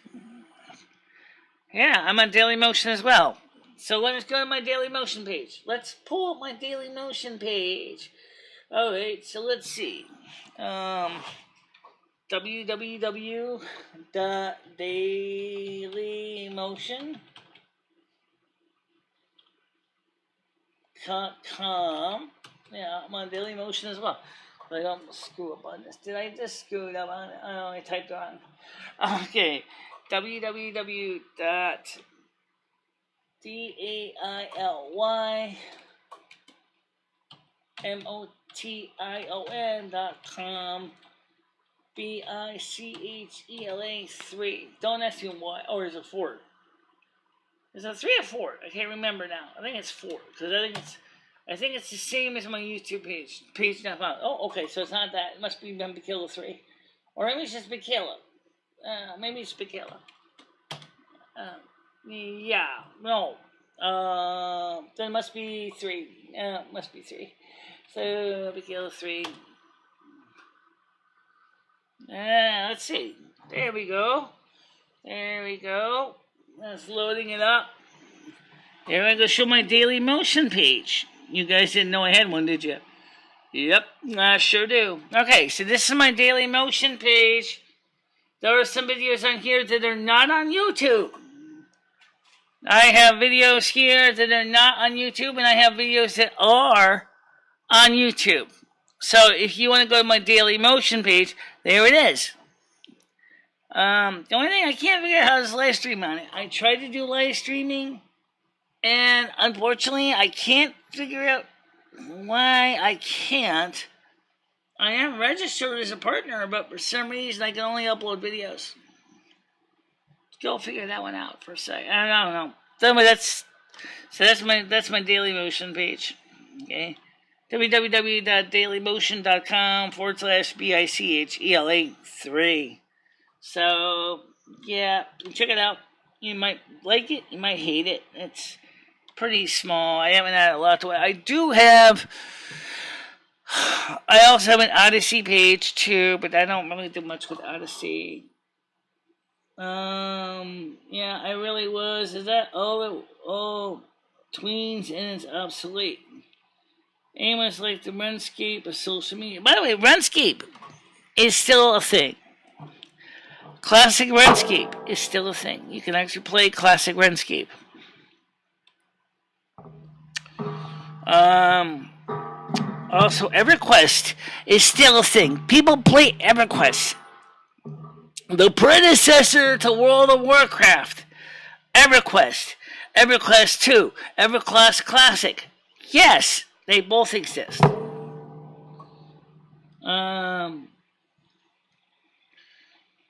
Yeah, I'm on Daily Motion as well. So let's go to my Daily Motion page. Let's pull up my Daily Motion page. Alright, so let's see. www.dailymotion.com. Yeah, I'm on Daily Motion as well. But I don't screw up on this. Did I just screw it up on it? Oh, I typed it on. Okay. www.daily MoTion.com. Bichela3. Don't ask me why. Or is it 4? Is it 3 or 4? I can't remember now. I think it's 4 because I think it's the same as my YouTube page. Page not found. Oh, okay. So it's not that. It must be Bichela3, or maybe it's just Bichela. Maybe it's Bichela. Yeah. No. Then it must be 3. Must be 3. So Bichela3. Let's see. There we go. That's loading it up. Here I go show my Daily Motion page. You guys didn't know I had one, did you? Yep, I sure do. Okay, so this is my Daily Motion page. There are some videos on here that are not on YouTube. I have videos here that are not on YouTube, and I have videos that are on YouTube. So if you want to go to my Daily Motion page, there it is. The only thing I can't figure out how to live stream on it. I tried to do live streaming, and unfortunately, I can't figure out why I can't. I am registered as a partner, but for some reason, I can only upload videos. Go figure that one out for a sec. I don't know. That's my Daily Motion page. Okay. www.dailymotion.com/BICHELA3. So, yeah, check it out. You might like it, you might hate it. It's pretty small. I haven't had a lot to it. I also have an Odyssey page too, but I don't really do much with Odyssey. Yeah, I really was. Is that all tweens and it's obsolete? Anyways, like the Runscape of social media. By the way, Runscape is still a thing. Classic Runscape is still a thing. You can actually play Classic Runscape. Also, EverQuest is still a thing. People play EverQuest. The predecessor to World of Warcraft. EverQuest. EverQuest 2. EverQuest Classic. Yes, they both exist.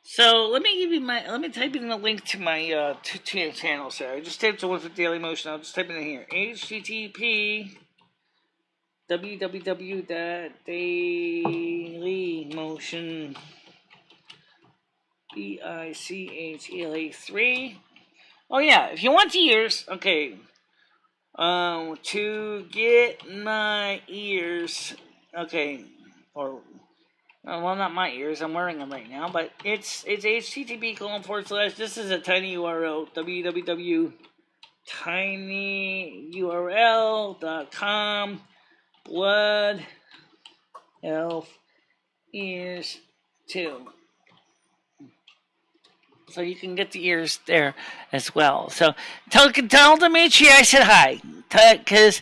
So let me type in the link to my two channels here. I just typed the one for Daily Motion. I'll just type it in here. HTTP www.dailymotion BICHELA3. Oh yeah, if you want the ears, okay. To get my ears, okay, or well, not my ears. I'm wearing them right now, but it's http:// This is a tiny URL. www.tinyurl.com. Blood elf ears 2. So you can get the ears there as well. So tell Dimitri I said hi. Because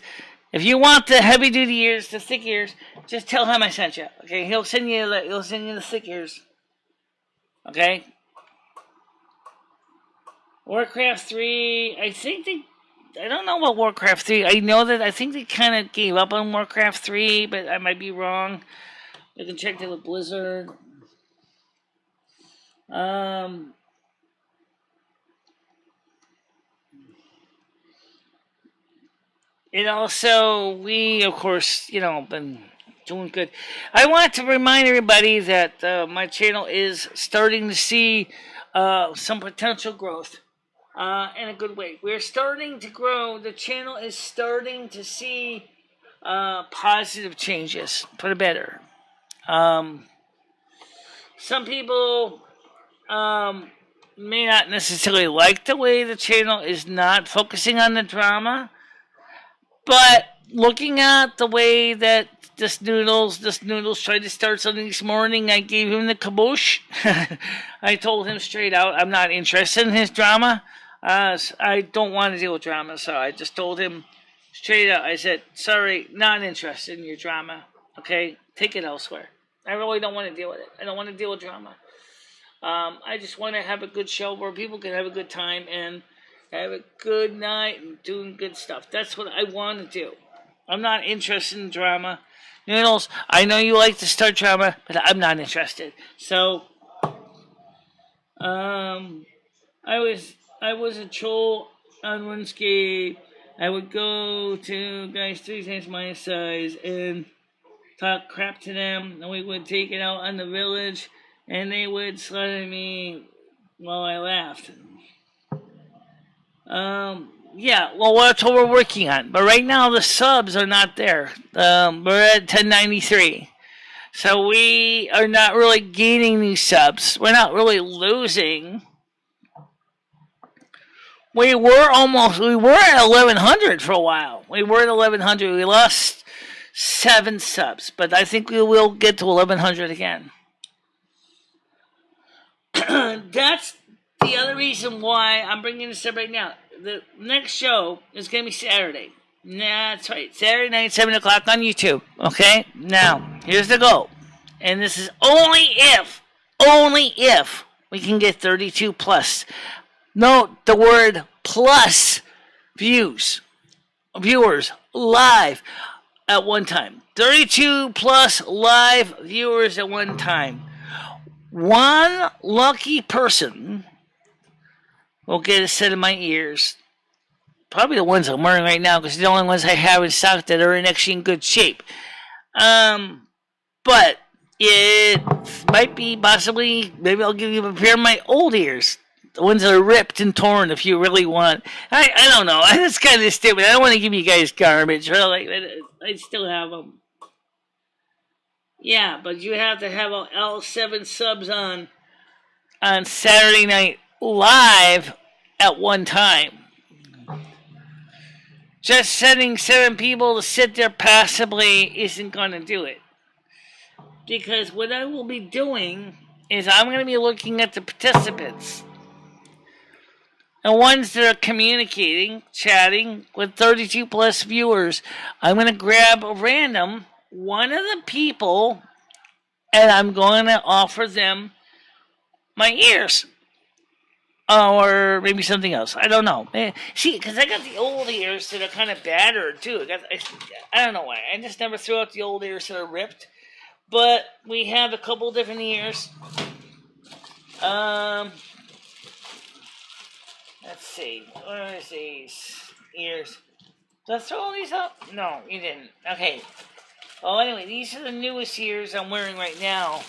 if you want the heavy duty ears, the thick ears, just tell him I sent you. Okay, he'll send you the thick ears. Okay. Warcraft 3. I don't know about Warcraft 3. I know that I think they kind of gave up on Warcraft 3, but I might be wrong. You can check that with Blizzard. And also, we, of course, been doing good. I want to remind everybody that my channel is starting to see some potential growth in a good way. We're starting to grow. The channel is starting to see positive changes for the better. Some people may not necessarily like the way the channel is not focusing on the drama. But looking at the way that this Noodles tried to start something this morning, I gave him the kabosh. I told him straight out, I'm not interested in his drama. I don't want to deal with drama, so I just told him straight out. I said, sorry, not interested in your drama. Okay, take it elsewhere. I really don't want to deal with it. I don't want to deal with drama. I just want to have a good show where people can have a good time and have a good night and doing good stuff. That's what I want to do. I'm not interested in drama. Noodles, I know you like to start drama, but I'm not interested. So, I was a troll on RuneScape. I would go to guys 3 times my size and talk crap to them, and we would take it out on the village, and they would slaughter me while I laughed. Yeah, well, that's what we're working on. But right now, the subs are not there. We're at 1093. So we are not really gaining new subs. We're not really losing. We were at 1100 for a while. We were at 1100. We lost 7 subs, but I think we will get to 1100 again. That's the other reason why I'm bringing this up right now. The next show is going to be Saturday. That's right. Saturday night, 7 o'clock on YouTube. Okay? Now, here's the goal. And this is only if we can get 32 plus. Note the word plus viewers live at one time. 32 plus live viewers at one time. One lucky person will get a set of my ears. Probably the ones I'm wearing right now, because they're the only ones I have in stock that are actually in good shape. But it might be possibly, maybe I'll give you a pair of my old ears. The ones that are ripped and torn, if you really want. I don't know. That's kind of stupid. I don't want to give you guys garbage. I still have them. Yeah, but you have to have all 7 subs on Saturday night live at one time. Just sending 7 people to sit there passively isn't going to do it. Because what I will be doing is I'm going to be looking at the participants. The ones that are communicating, chatting with 32 plus viewers. I'm going to grab a random one of the people and I'm going to offer them my ears. Or maybe something else. I don't know. See, because I got the old ears that are kind of battered, too. I don't know why. I just never threw out the old ears that are ripped. But we have a couple different ears. Let's see. Where are these ears? Did I throw all these up? No, you didn't. Okay. Well, anyway, these are the newest ears I'm wearing right now.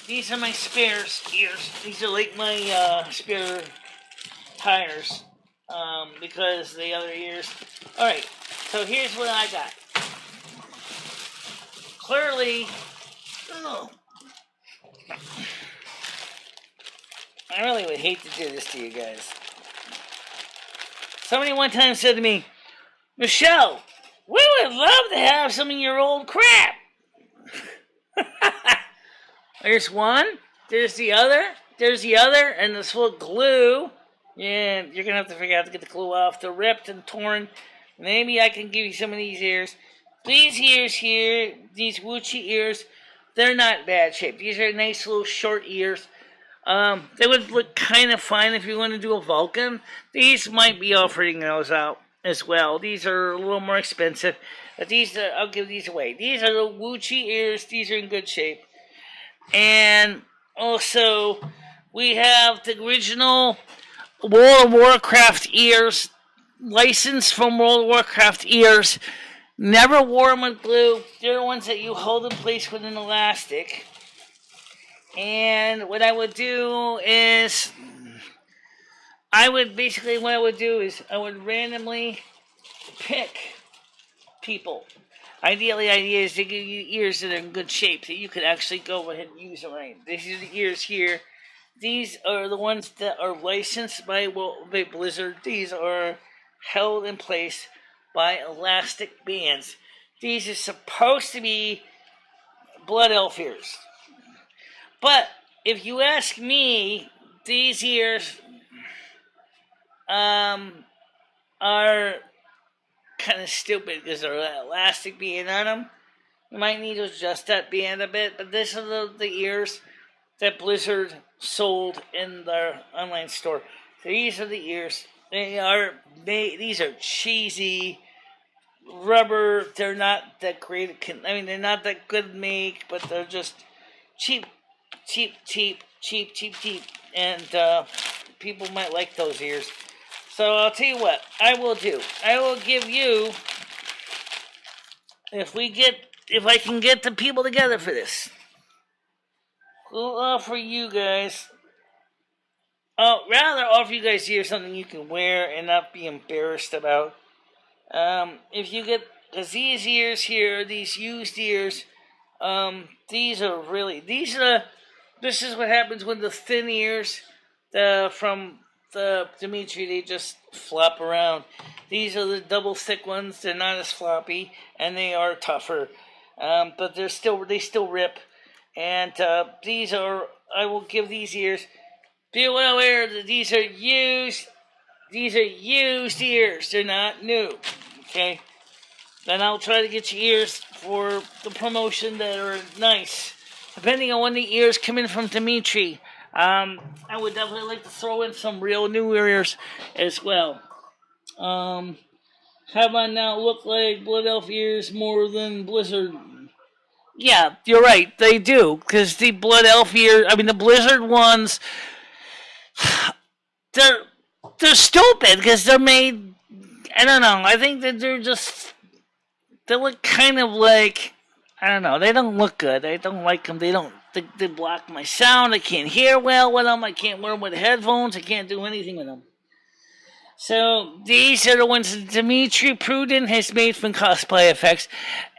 These are my spare ears. These are like my spare tires. Because the other ears. Alright, so here's what I got. Clearly, I really would hate to do this to you guys. Somebody one time said to me, Michelle, we would love to have some of your old crap. There's one, there's the other, and this little glue. Yeah, you're going to have to figure out to get the glue off. They're ripped and torn. Maybe I can give you some of these ears. These ears here, these Wuchi ears, they're not in bad shape. These are nice little short ears. They would look kind of fine if you want to do a Vulcan. These might be offering those out as well. These are a little more expensive. But I'll give these away. These are the Wuchi ears. These are in good shape. And also, we have the original World of Warcraft ears, licensed from World of Warcraft ears. Never wore them with glue. They're the ones that you hold in place with an elastic. And what I would do is, I would randomly pick people. Ideally, the idea is to give you ears that are in good shape, that you could actually go ahead and use them right. These are the ears here. These are the ones that are licensed by Blizzard. These are held in place by elastic bands. These are supposed to be Blood Elf ears. But if you ask me, these ears are kind of stupid because they're an elastic band on them. You might need to adjust that band a bit, but these are the ears that Blizzard sold in their online store. So these are the ears. These are cheesy, rubber. They're not that great. I mean, they're not that good to make, but they're just cheap, cheap, cheap, cheap, cheap, cheap. And people might like those ears. So I'll tell you what I will do. I will give you, if I can get the people together for this, we'll offer you guys. Rather offer you guys here something you can wear and not be embarrassed about. If you get, because these ears here, these used ears, this is what happens with the thin ears, from the Dimitri, they just flop around. These are the double thick ones, they're not as floppy, and they are tougher, but they still rip, and I will give these ears, be well aware that these are used ears, they're not new, okay? Then I'll try to get you ears for the promotion that are nice. Depending on when the ears come in from Dimitri, I would definitely like to throw in some real new ears as well. Have I now look like Blood Elf ears more than Blizzard? Yeah, you're right, they do. Because the Blood Elf ears, the Blizzard ones, they're stupid because they're made, I don't know, I think that they look kind of like, I don't know, they don't look good. I don't like them. They block my sound. I can't hear well with them. I can't wear them with headphones. I can't do anything with them. So these are the ones that Dimitri Prudin has made from Cosplay Effects.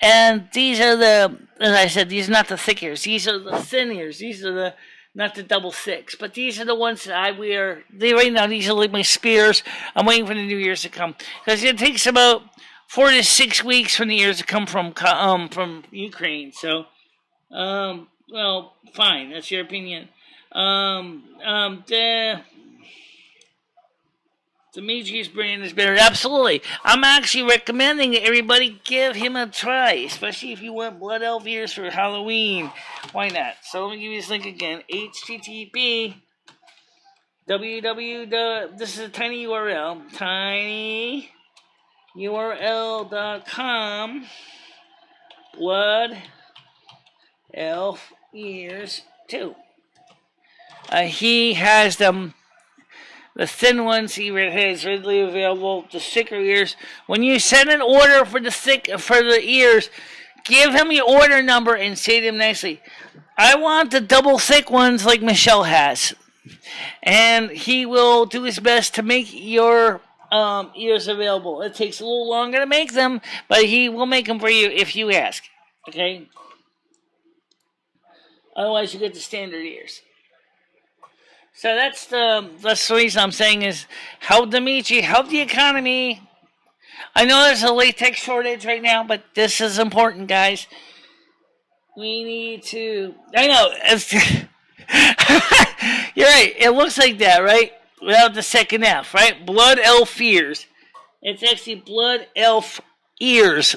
And these are as I said, these are not the thick ears. These are the thin ears. These are not the double six. But these are the ones that I wear. Right now, these are like my spears. I'm waiting for the new ears to come. Because it takes about 4 to 6 weeks for the ears to come from Ukraine. So, well, fine. That's your opinion. Dimitri's brand is better. Absolutely. I'm actually recommending that everybody give him a try, especially if you want Blood Elf ears for Halloween. Why not? So let me give you this link again. HTTP www. This is a tiny URL. tinyurl.com. Blood Elf ears 2. He has them. The thin ones he has readily available. The thicker ears. When you send an order for the ears, give him your order number and say to him nicely, I want the double thick ones like Michelle has. And he will do his best to make your ears available. It takes a little longer to make them, but he will make them for you if you ask. Okay? Otherwise, you get the standard ears. So that's the reason I'm saying is help Dimitri, help the economy. I know there's a latex shortage right now, but this is important, guys. We need to. I know. You're right. It looks like that, right? Without the second F, right? Blood Elf ears. It's actually Blood Elf ears,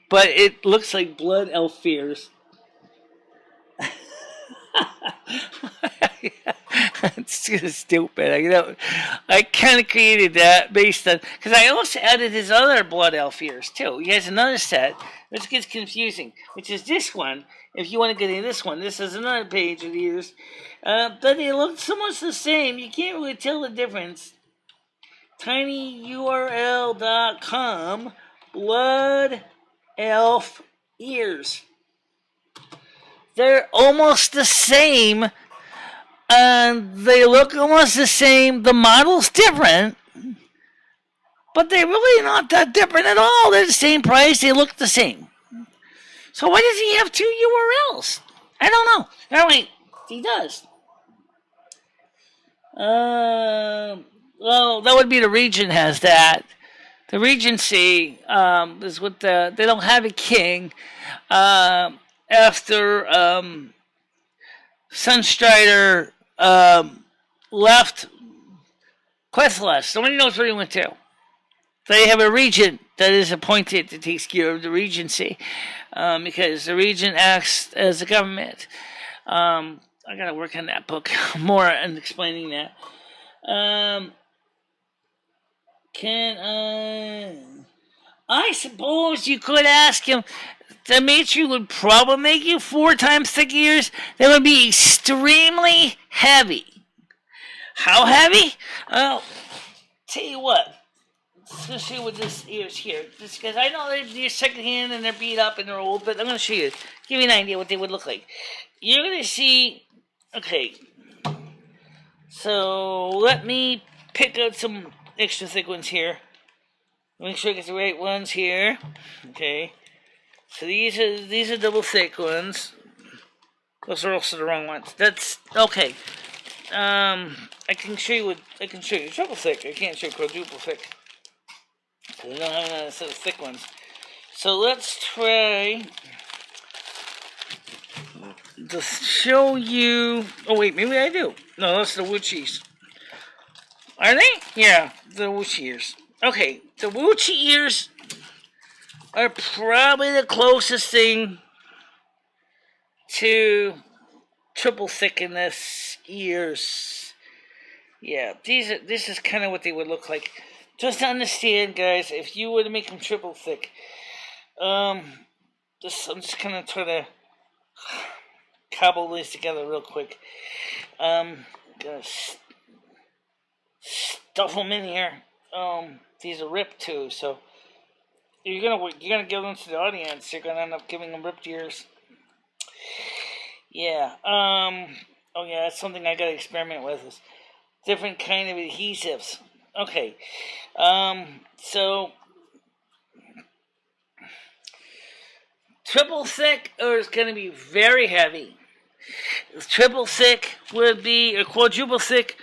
but it looks like Blood Elf ears. It's just stupid. I kind of created that based on, because I also added his other Blood Elf ears too. He has another set. This gets confusing, which is this one. If you want to get into this one, this is another page of ears. But they look so much the same. You can't really tell the difference. tinyurl.com. Blood Elf ears. They're almost the same. They look almost the same. The model's different. But they're really not that different at all. They're the same price. They look the same. So why does he have 2 URLs? I don't know. Oh, wait. He does. Well, that would be the region has that. The Regency is what they don't have a king. After Sunstrider left Questless, nobody knows where he went to. They have a regent that is appointed to take care of the regency because the regent acts as the government. I gotta work on that book more and explaining that. I suppose you could ask him. Dimitri would probably make you 4 times thick ears. That would be extremely heavy. How heavy? Well, tell you what. Let's see what this ears here. Because I know they're secondhand and they're beat up and they're old, but I'm going to show you. Give you an idea what they would look like. You're going to see. Okay. So let me pick out some extra thick ones here. Make sure I get the right ones here. Okay. So these are double thick ones. Those are also the wrong ones. That's okay. I can show you triple thick. I can't show you quadruple thick. So they don't have another set of thick ones. So let's try to show you. Oh wait, maybe I do. No, that's the Wuchis. Are they? Yeah, the Wuchi ears. Okay, the Wuchi ears are probably the closest thing to triple thickness ears. Yeah, this is kind of what they would look like. Just to understand, guys, if you were to make them triple thick, I'm just gonna try to cobble these together real quick. Gonna stuff them in here. These are ripped too, so you're gonna give them to the audience. You're gonna end up giving them ripped ears. Yeah. Oh yeah, that's something I gotta experiment with. Is different kind of adhesives. Okay. So triple thick is going to be very heavy. Triple thick would be, or quadruple thick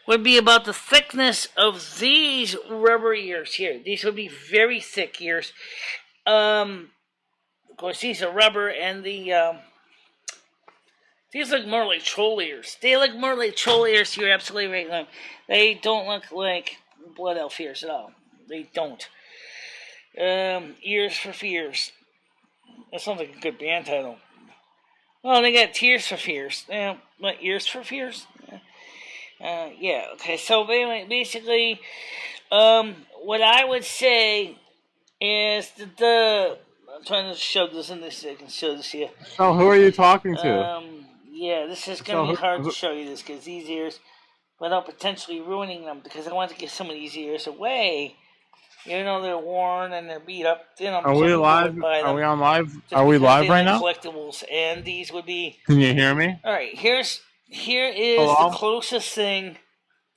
would be about the thickness of these rubber ears here. These would be very thick ears. Of course, these are rubber, and these look more like troll ears. They look more like troll ears. You're absolutely right. They don't look like blood elf ears at all. They don't. Ears for Fears. That sounds like a good band title. Oh, they got Tears for Fears. What, Ears for Fears? Yeah, okay. So basically, what I would say is that I'm trying to shove this in this so I can show this here. So who are you talking to? Yeah, this is going to be hard to show you this because these ears, without potentially ruining them, because I want to give some of these ears away. You know, they're worn and they're beat up. Are we live? Are we on live? Are we live right now? Collectibles, and these would be. Can you hear me? All right, here is Hello? The closest thing.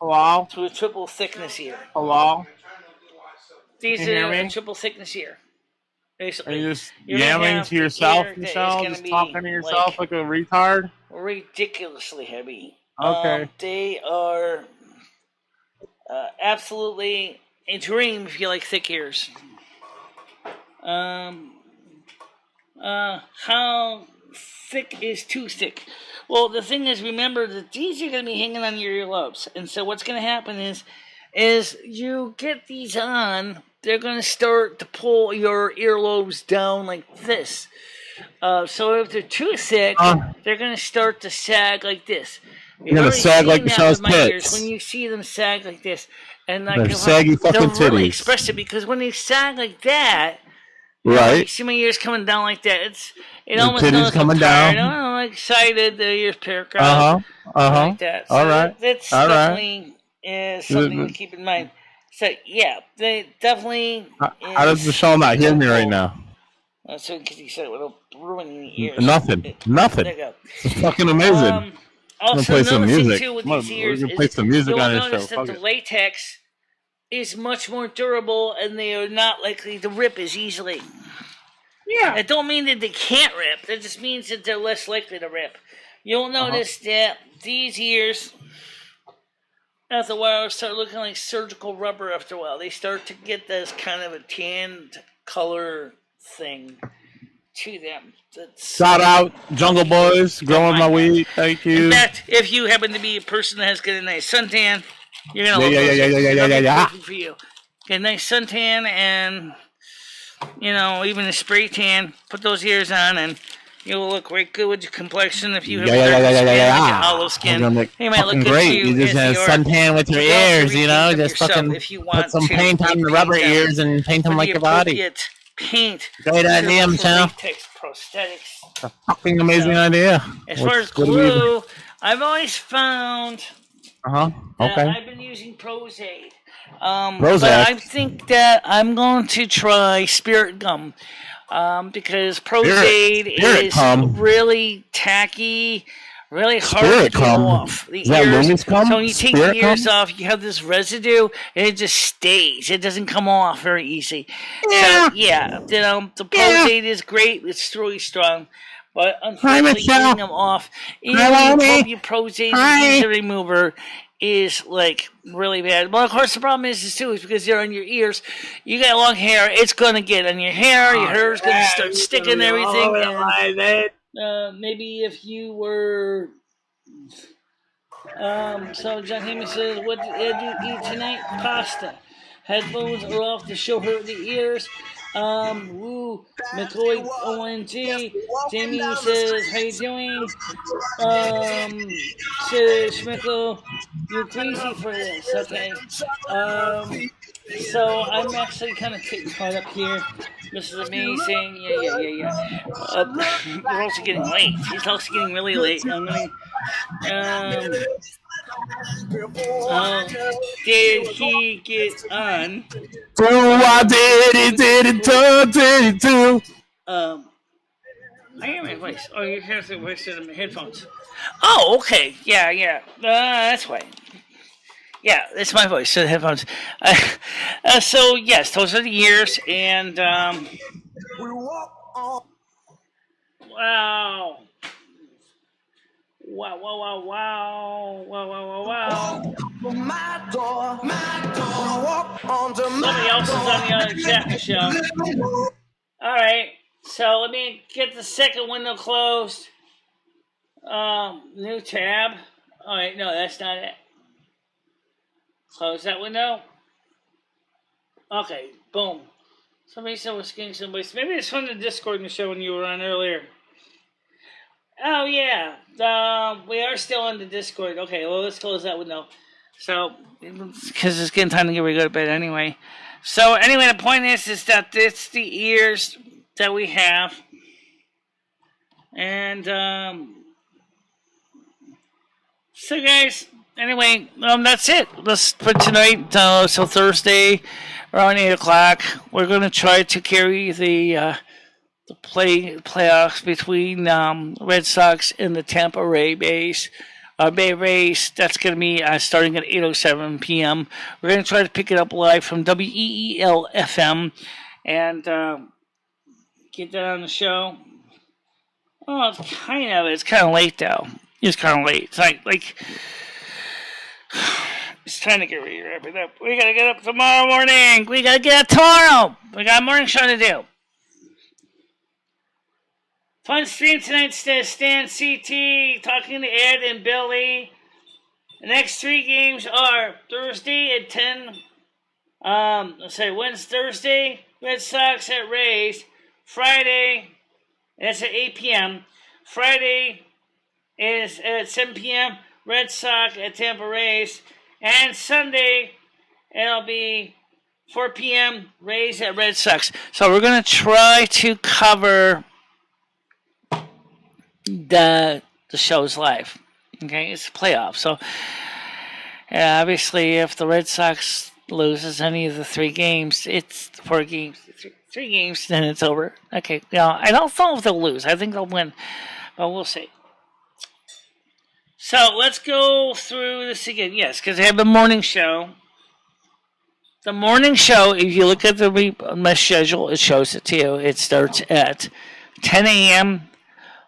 Hello? To a triple thickness ear. Hello? These are a triple thickness ear. Basically, are you just yelling to yourself, Michelle? Just talking to yourself like a retard? Ridiculously heavy. Okay. They are absolutely a dream if you like thick ears. How thick is too thick? Well, the thing is, remember that these are going to be hanging on your earlobes, and so what's going to happen is you get these on, they're going to start to pull your earlobes down like this. So if they're too thick, they're going to start to sag like this. You're going to sag like Michelle's tits. When you see them sag like this, and like they're saggy fucking titties. They're really expressive because when they sag like that, right? You see my ears coming down like that. It your almost titties coming down. I'm excited. The ears perk out. Like that. So all right. That's definitely is something to keep in mind. So yeah, they definitely. How does Michelle not hear me right now? That's because you said it without ruining the ears. Nothing. Nothing. There you go. It's fucking amazing. Also, play some music. Too with these ears we're gonna play some music on this show. That the latex is much more durable, and they are not likely to rip as easily. Yeah. That don't mean that they can't rip. That just means that they're less likely to rip. You'll notice that these ears, after a while, start looking like surgical rubber. After a while, they start to get this kind of a tanned color thing to them. Shout out, Jungle Boys, growing my weed. Thank you. In fact, if you happen to be a person that has got a nice suntan, you're gonna love those. Yeah. For you, get a nice suntan and even a spray tan. Put those ears on, and You'll look right good with your complexion if you have darker skin, like an olive skin. You might look great. good You just suntan with your ears, just fucking if you want put some to, paint on the rubber ears and paint them like your body. Paint. Great idea, Michelle. Prosthetics. Fucking amazing idea. As far as glue, I've always found that I've been using Prozaid. But I think that I'm going to try Spirit Gum. Because Prozaid is really tacky, really hard to get off the ears. So when you take the ears off, you have this residue, and it just stays. It doesn't come off very easy. So the Prozaid is great. It's really strong. But unfortunately, getting them off, even if you Prozaid and remover, is like really bad. Well, of course, the problem is because they're on your ears. You got long hair; it's gonna get on your hair. Your hair's gonna start sticking and everything. And, maybe if you were, so John Heyman says, "What did Ed eat tonight? Pasta. Headphones are off to show her the ears." Woo, McCoy ONG. Jamie says, "How you doing?" Says Schmickle, "You're crazy for this." Okay. So I'm actually kind of caught up here. This is amazing. Yeah. We're also getting late. It's also getting really late. I'm gonna. Did he get on? I hear my voice. Oh, you hear the voice in my headphones. Oh, okay. Yeah. That's why. Yeah, it's my voice. So the headphones. So yes, those are the years, and wow. Somebody else is on the other chat, Michelle. All right, so let me get the second window closed. New tab. All right, no, that's not it. Close that window. Okay, boom. Somebody said we're getting somebody. Maybe it's from the Discord, Michelle, when you were on earlier. Oh, yeah. We are still on the Discord. Okay, well, let's close that window. So, because it's getting time to get ready to go to bed anyway. So, anyway, the point is that it's the ears that we have. And, so, guys, anyway, that's it. Let's put tonight, so Thursday, around 8 o'clock, we're going to try to carry the playoffs between Red Sox and the Tampa Bay Rays. That's going to be starting at 8:07 p.m. We're going to try to pick it up live from WEEL FM and get that on the show. Oh, it's kind of late though. It's kind of late. It's like it's time to get ready to wrap it up. We got to get up tomorrow morning. We got to get up tomorrow. We got a morning show to do. Fun stream tonight, Stan CT, talking to Ed and Billy. The next 3 games are Thursday at 10. Thursday, Red Sox at Rays. Friday, that's at 8 p.m. Friday is at 7 p.m. Red Sox at Tampa Rays. And Sunday, it'll be 4 p.m. Rays at Red Sox. So we're going to try to cover the show's live. Okay, it's a playoff. So obviously, if the Red Sox loses any of the 3 games, it's 4 games, 3 games, then it's over. Okay, I don't know if they'll lose. I think they'll win, but we'll see. So let's go through this again. Yes, because they have the morning show. The morning show, if you look at my schedule, it shows it to you. It starts at 10 a.m.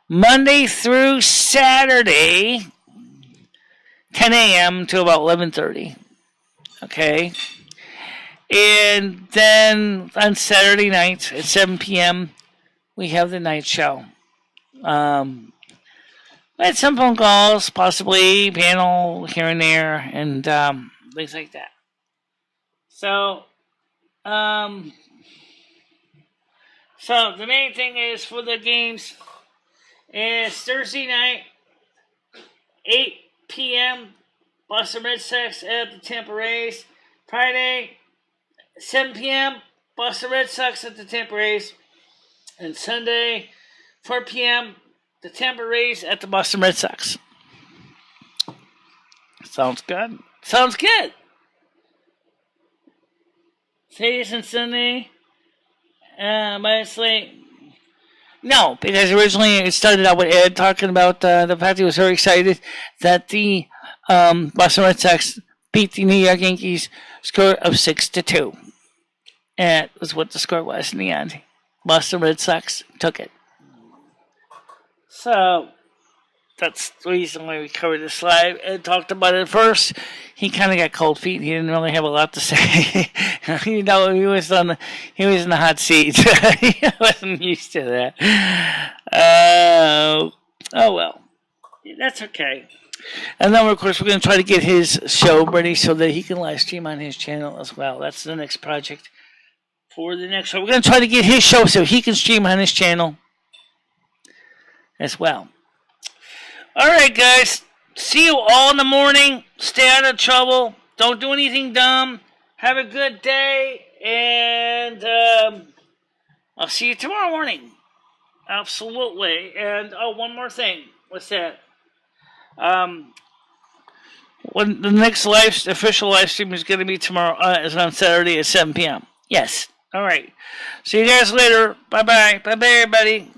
Monday through Saturday, 10 a.m. to about 11:30. Okay? And then on Saturday nights at 7 p.m., we have the night show. I had some phone calls, possibly panel here and there, and things like that. So the main thing is for the games And it's Thursday night, 8 p.m., Boston Red Sox at the Tampa Rays. Friday, 7 p.m., Boston Red Sox at the Tampa Rays. And Sunday, 4 p.m., the Tampa Rays at the Boston Red Sox. Sounds good. Sounds good. Saturday and Sunday, but it's late. No, because originally it started out with Ed talking about the fact he was very excited that the Boston Red Sox beat the New York Yankees score of 6-2. And that was what the score was in the end. Boston Red Sox took it. So that's the reason why we covered this live. Ed talked about it first. He kind of got cold feet. He didn't really have a lot to say. You know, he was in the hot seat. He wasn't used to that. Oh well, that's okay. And then, of course, we're going to try to get his show ready so that he can live stream on his channel as well. That's the next project for the next show. We're going to try to get his show so he can stream on his channel as well. All right, guys. See you all in the morning. Stay out of trouble. Don't do anything dumb. Have a good day. And I'll see you tomorrow morning. Absolutely. And, one more thing. What's that? When the next official live stream is going to be tomorrow, is on Saturday at 7 p.m. Yes. All right. See you guys later. Bye-bye. Bye-bye, everybody.